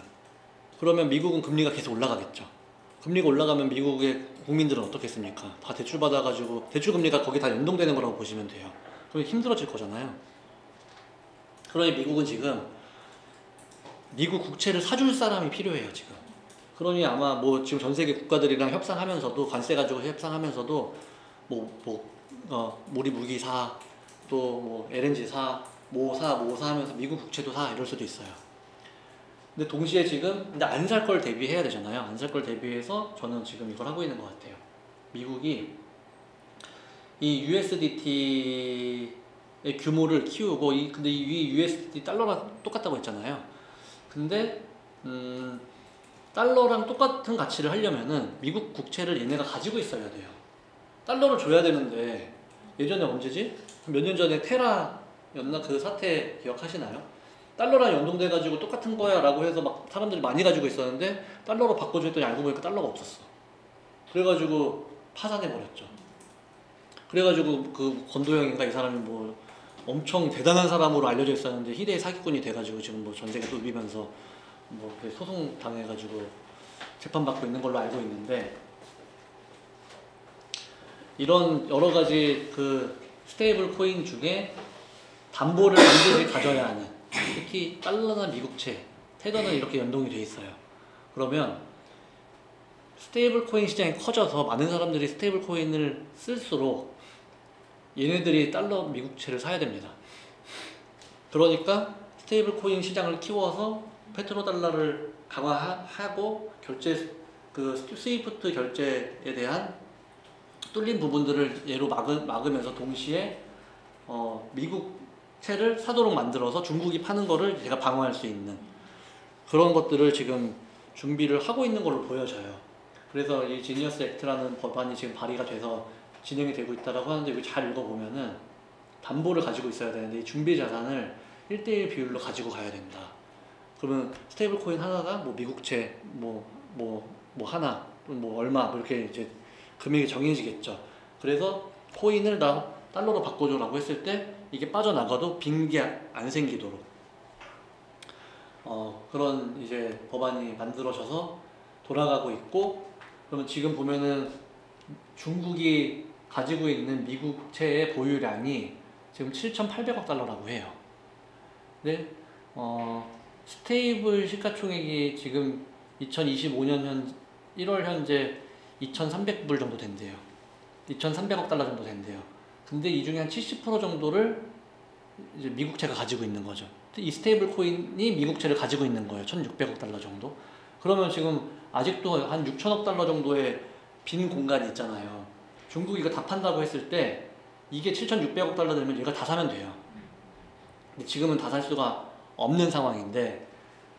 그러면 미국은 금리가 계속 올라가겠죠. 금리가 올라가면 미국의 국민들은 어떻겠습니까? 다 대출 받아가지고 대출 금리가 거기 다 연동되는 거라고 보시면 돼요. 그럼 힘들어질 거잖아요. 그러니 미국은 지금 미국 국채를 사줄 사람이 필요해요, 지금. 그러니 아마 뭐 지금 전 세계 국가들이랑 협상하면서도, 관세 가지고 협상하면서도 우리 무기 사, 또 뭐 LNG 사, 뭐 사 하면서 미국 국채도 사, 이럴 수도 있어요. 근데 동시에 지금 근데 안 살 걸 대비해야 되잖아요. 안 살 걸 대비해서 저는 지금 이걸 하고 있는 것 같아요. 미국이 이 USDT의 규모를 키우고, 근데 이 USDT 달러랑 똑같다고 했잖아요. 근데 달러랑 똑같은 가치를 하려면은 미국 국채를 얘네가 가지고 있어야 돼요. 달러를 줘야 되는데, 예전에 언제지? 몇 년 전에 테라였나? 그 사태 기억하시나요? 달러랑 연동돼가지고 똑같은 거야 라고 해서 막 사람들이 많이 가지고 있었는데, 달러로 바꿔줘 했더니 알고 보니까 달러가 없었어. 그래가지고 파산해버렸죠. 그래가지고 그 권도영인가, 이 사람이 뭐 엄청 대단한 사람으로 알려져 있었는데 희대의 사기꾼이 돼가지고 지금 뭐 전 세계 누비면서 뭐 소송 당해가지고 재판받고 있는 걸로 알고 있는데, 이런 여러 가지 그 스테이블 코인 중에 담보를 반드시 가져야 하는, 특히 달러나 미국채, 테더는 이렇게 연동이 돼 있어요. 그러면 스테이블 코인 시장이 커져서 많은 사람들이 스테이블 코인을 쓸수록 얘네들이 달러 미국채를 사야 됩니다. 그러니까 스테이블 코인 시장을 키워서 페트로달러를 강화하고 그 스위프트 결제에 대한 뚫린 부분들을 얘로 막으면서 동시에 미국채를 사도록 만들어서 중국이 파는 거를 제가 방어할 수 있는 그런 것들을 지금 준비를 하고 있는 걸로 보여져요. 그래서 이 지니어스 액트라는 법안이 지금 발의가 돼서 진행이 되고 있다고 하는데, 여기 잘 읽어보면은 담보를 가지고 있어야 되는데 이 준비 자산을 1:1 비율로 가지고 가야 된다. 그러면 스테이블 코인 하나가 뭐 미국채 하나 뭐 얼마 뭐 이렇게 이제 금액이 정해지겠죠. 그래서 코인을 달러로 바꿔줘라고 했을 때 이게 빠져나가도 빈 게 안 생기도록 그런 이제 법안이 만들어져서 돌아가고 있고, 그러면 지금 보면은 중국이 가지고 있는 미국채의 보유량이 지금 7,800억 달러라고 해요. 근데 스테이블 시가총액이 지금 2025년 1월 현재 2,300불 정도 된대요. 2,300억 달러 정도 된대요. 근데 이 중에 한 70% 정도를 이제 미국채가 가지고 있는 거죠. 이 스테이블 코인이 미국채를 가지고 있는 거예요. 1,600억 달러 정도. 그러면 지금 아직도 한 6천억 달러 정도의 빈 공간이 있잖아요. 중국이 이거 다 판다고 했을 때 이게 7,600억 달러 되면 얘가 다 사면 돼요. 근데 지금은 다 살 수가 없는 상황인데,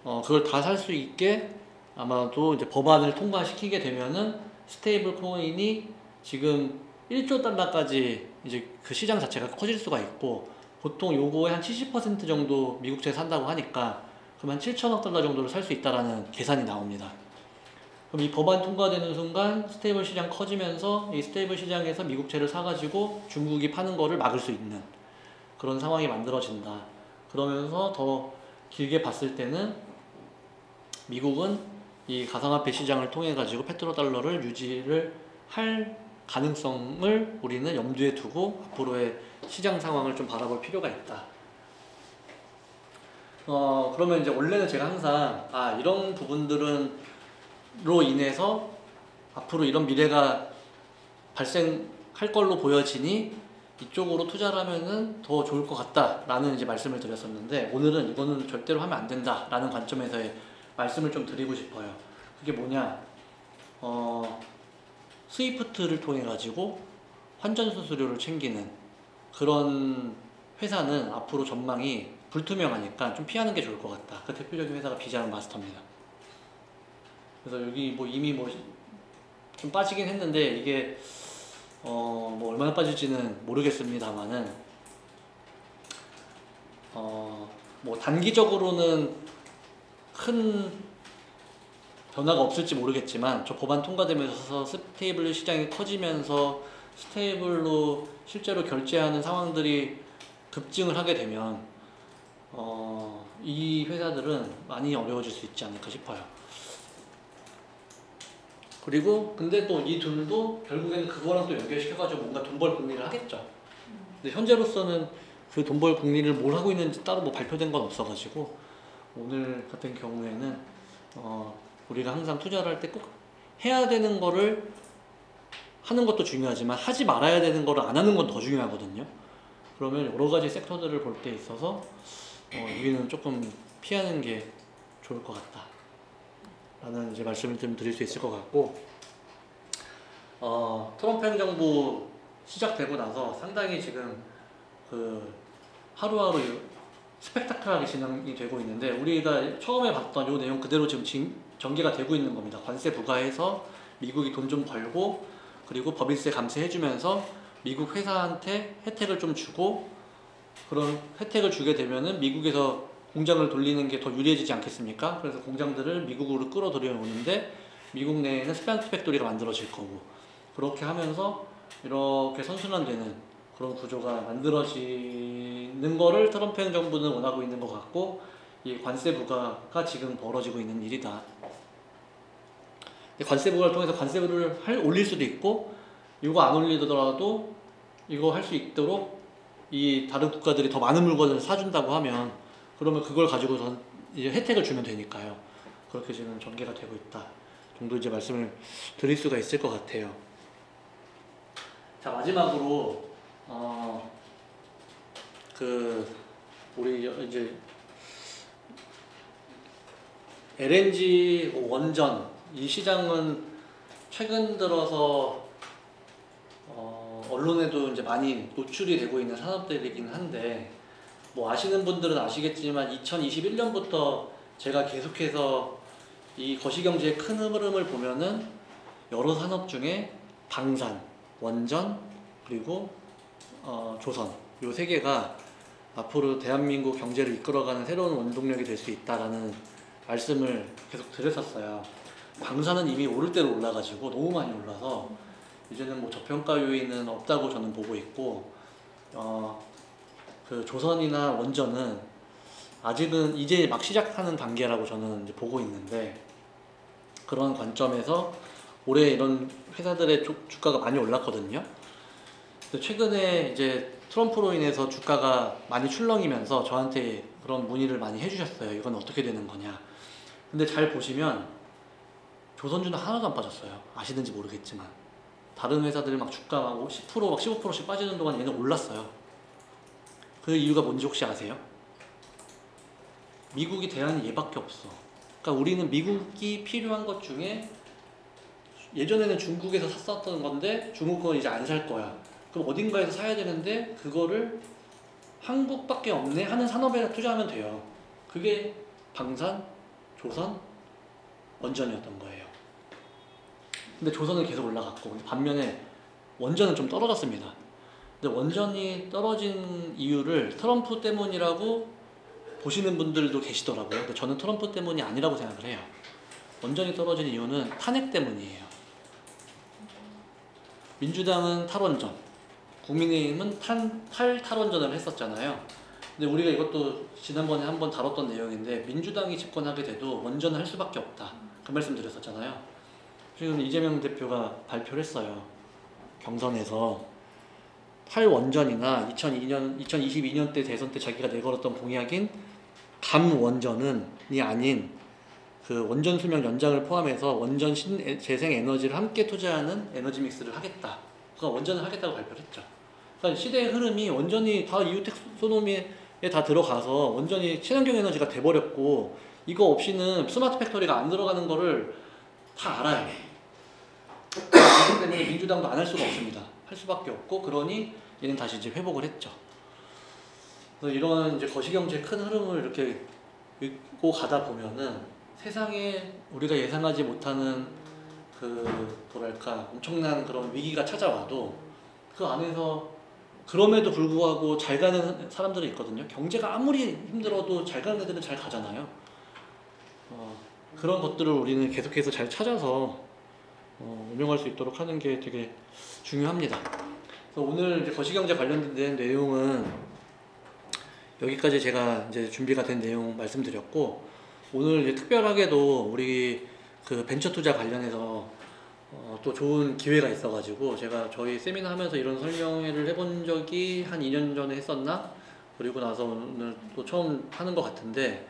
그걸 다 살 수 있게 아마도 이제 법안을 통과시키게 되면은 스테이블 코인이 지금 1조 달러까지 이제 그 시장 자체가 커질 수가 있고, 보통 요거의 한 70% 정도 미국채 산다고 하니까 그럼 한 7천억 달러 정도를 살 수 있다라는 계산이 나옵니다. 그럼 이 법안 통과되는 순간 스테이블 시장 커지면서 이 스테이블 시장에서 미국채를 사가지고 중국이 파는 거를 막을 수 있는 그런 상황이 만들어진다. 그러면서 더 길게 봤을 때는 미국은 이 가상화폐 시장을 통해 가지고 페트로달러를 유지를 할 가능성을 우리는 염두에 두고 앞으로의 시장 상황을 좀 바라볼 필요가 있다. 그러면 이제 원래는 제가 항상 이런 부분들은로 인해서 앞으로 이런 미래가 발생할 걸로 보여지니 이쪽으로 투자를 하면은 더 좋을 것 같다라는 이제 말씀을 드렸었는데, 오늘은 이거는 절대로 하면 안 된다라는 관점에서의 말씀을 좀 드리고 싶어요. 그게 뭐냐? 스위프트를 통해 가지고 환전 수수료를 챙기는 그런 회사는 앞으로 전망이 불투명하니까 좀 피하는 게 좋을 것 같다. 그 대표적인 회사가 비자는 마스터입니다. 그래서 여기 뭐 이미 뭐 좀 빠지긴 했는데 이게 뭐 얼마나 빠질지는 모르겠습니다만은 뭐 단기적으로는 큰 변화가 없을지 모르겠지만, 저 법안 통과되면서 스테이블 시장이 커지면서 스테이블로 실제로 결제하는 상황들이 급증을 하게 되면 이 회사들은 많이 어려워질 수 있지 않을까 싶어요. 그리고 근데 또 이 둘도 결국에는 그거랑 또 연결시켜가지고 뭔가 돈 벌 궁리를 하겠죠. 근데 현재로서는 그 돈 벌 궁리를 뭘 하고 있는지 따로 뭐 발표된 건 없어가지고, 오늘 같은 경우에는 우리가 항상 투자를 할 때 꼭 해야 되는 거를 하는 것도 중요하지만 하지 말아야 되는 거를 안 하는 건 더 중요하거든요. 그러면 여러 가지 섹터들을 볼 때 있어서 여기는 조금 피하는 게 좋을 것 같다 라는 이제 말씀을 좀 드릴 수 있을 것 같고, 트럼프 행정부 시작되고 나서 상당히 지금 그 하루하루 스펙타클하게 진행이 되고 있는데, 우리가 처음에 봤던 이 내용 그대로 지금 전개가 되고 있는 겁니다. 관세 부과해서 미국이 돈 좀 벌고, 그리고 법인세 감세해주면서 미국 회사한테 혜택을 좀 주고, 그런 혜택을 주게 되면은 미국에서 공장을 돌리는 게 더 유리해지지 않겠습니까? 그래서 공장들을 미국으로 끌어들여 오는데 미국 내에는 스프란트 팩토리가 만들어질 거고, 그렇게 하면서 이렇게 선순환되는 그런 구조가 만들어지는 거를 트럼프 행정부는 원하고 있는 것 같고, 이 관세 부과가 지금 벌어지고 있는 일이다. 관세 부과를 통해서 관세를 올릴 수도 있고, 이거 안 올리더라도 이거 할 수 있도록 이 다른 국가들이 더 많은 물건을 사준다고 하면, 그러면 그걸 가지고 이제 혜택을 주면 되니까요. 그렇게 지금 전개가 되고 있다 정도 이제 말씀을 드릴 수가 있을 것 같아요. 자, 마지막으로 우리 이제 LNG 원전 이 시장은 최근 들어서 언론에도 이제 많이 노출이 되고 있는 산업들이긴 한데, 뭐 아시는 분들은 아시겠지만 2021년부터 제가 계속해서 이 거시경제의 큰 흐름을 보면은 여러 산업 중에 방산, 원전, 그리고 조선, 요 세 개가 앞으로 대한민국 경제를 이끌어가는 새로운 원동력이 될 수 있다라는 말씀을 계속 드렸었어요. 방산은 이미 오를 대로 올라가지고 너무 많이 올라서 이제는 뭐 저평가 요인은 없다고 저는 보고 있고, 그 조선이나 원전은 아직은 이제 막 시작하는 단계라고 저는 이제 보고 있는데, 그런 관점에서 올해 이런 회사들의 주가가 많이 올랐거든요. 근데 최근에 이제 트럼프로 인해서 주가가 많이 출렁이면서 저한테 그런 문의를 많이 해주셨어요. 이건 어떻게 되는 거냐. 근데 잘 보시면 조선주는 하나도 안 빠졌어요. 아시는지 모르겠지만 다른 회사들이 막 주가 막 10%, 막 15%씩 빠지는 동안 얘는 올랐어요. 그 이유가 뭔지 혹시 아세요? 미국이 대안이 얘밖에 없어. 그러니까 우리는 미국이 필요한 것 중에, 예전에는 중국에서 샀었던 건데 중국 거 이제 안 살 거야. 그럼 어딘가에서 사야 되는데 그거를 한국밖에 없네 하는 산업에 투자하면 돼요. 그게 방산, 조선, 원전이었던 거예요. 근데 조선은 계속 올라갔고, 반면에 원전은 좀 떨어졌습니다. 근데 원전이 떨어진 이유를 트럼프 때문이라고 보시는 분들도 계시더라고요. 근데 저는 트럼프 때문이 아니라고 생각을 해요. 원전이 떨어진 이유는 탄핵 때문이에요. 민주당은 탈원전, 국민의힘은 탈원전을 했었잖아요. 근데 우리가 이것도 지난번에 한번 다뤘던 내용인데, 민주당이 집권하게 돼도 원전을 할 수밖에 없다. 그 말씀 드렸었잖아요. 지금 이재명 대표가 발표를 했어요. 경선에서 탈원전이나 2022년 때 대선 때 자기가 내걸었던 공약인 감원전이 아닌 그 원전 수명 연장을 포함해서 원전 재생 에너지를 함께 투자하는 에너지 믹스를 하겠다. 그러니까 원전을 하겠다고 발표를 했죠. 그러니까 시대의 흐름이 원전이 다 EU 텍소노미에 다 들어가서 원전이 친환경 에너지가 돼버렸고 이거 없이는 스마트 팩토리가 안 들어가는 거를 다 알아요. 그렇기 때문에 민주당도 안 할 수가 없습니다. 할 수밖에 없고 그러니 얘는 다시 이제 회복을 했죠. 그래서 이런 이제 거시경제의 큰 흐름을 이렇게 읽고 가다 보면은 세상에 우리가 예상하지 못하는 그 뭐랄까 엄청난 그런 위기가 찾아와도 그 안에서 그럼에도 불구하고 잘 가는 사람들이 있거든요. 경제가 아무리 힘들어도 잘 가는 애들은 잘 가잖아요. 그런 것들을 우리는 계속해서 잘 찾아서 운영할 수 있도록 하는 게 되게 중요합니다. 그래서 오늘 이제 거시경제 관련된 내용은 여기까지 제가 이제 준비가 된 내용 말씀드렸고, 오늘 이제 특별하게도 우리 그 벤처 투자 관련해서 또 좋은 기회가 있어가지고 제가 저희 세미나 하면서 이런 설명회를 해본 적이 한 2년 전에 했었나? 그리고 나서 오늘 또 처음 하는 것 같은데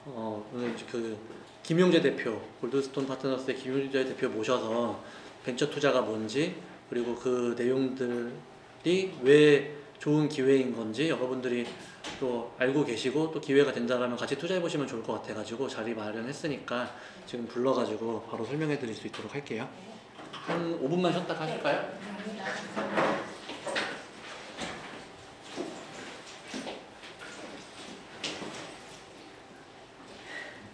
오늘 그 김용재 대표, 골드스톤 파트너스의 김용재 대표 모셔서 벤처 투자가 뭔지 그리고 그 내용들이 왜 좋은 기회인 건지 여러분들이 또 알고 계시고 또 기회가 된다면 같이 투자해 보시면 좋을 것 같아가지고 자리 마련했으니까 지금 불러가지고 바로 설명해 드릴 수 있도록 할게요. 한 5분만 쉬었다 하실까요?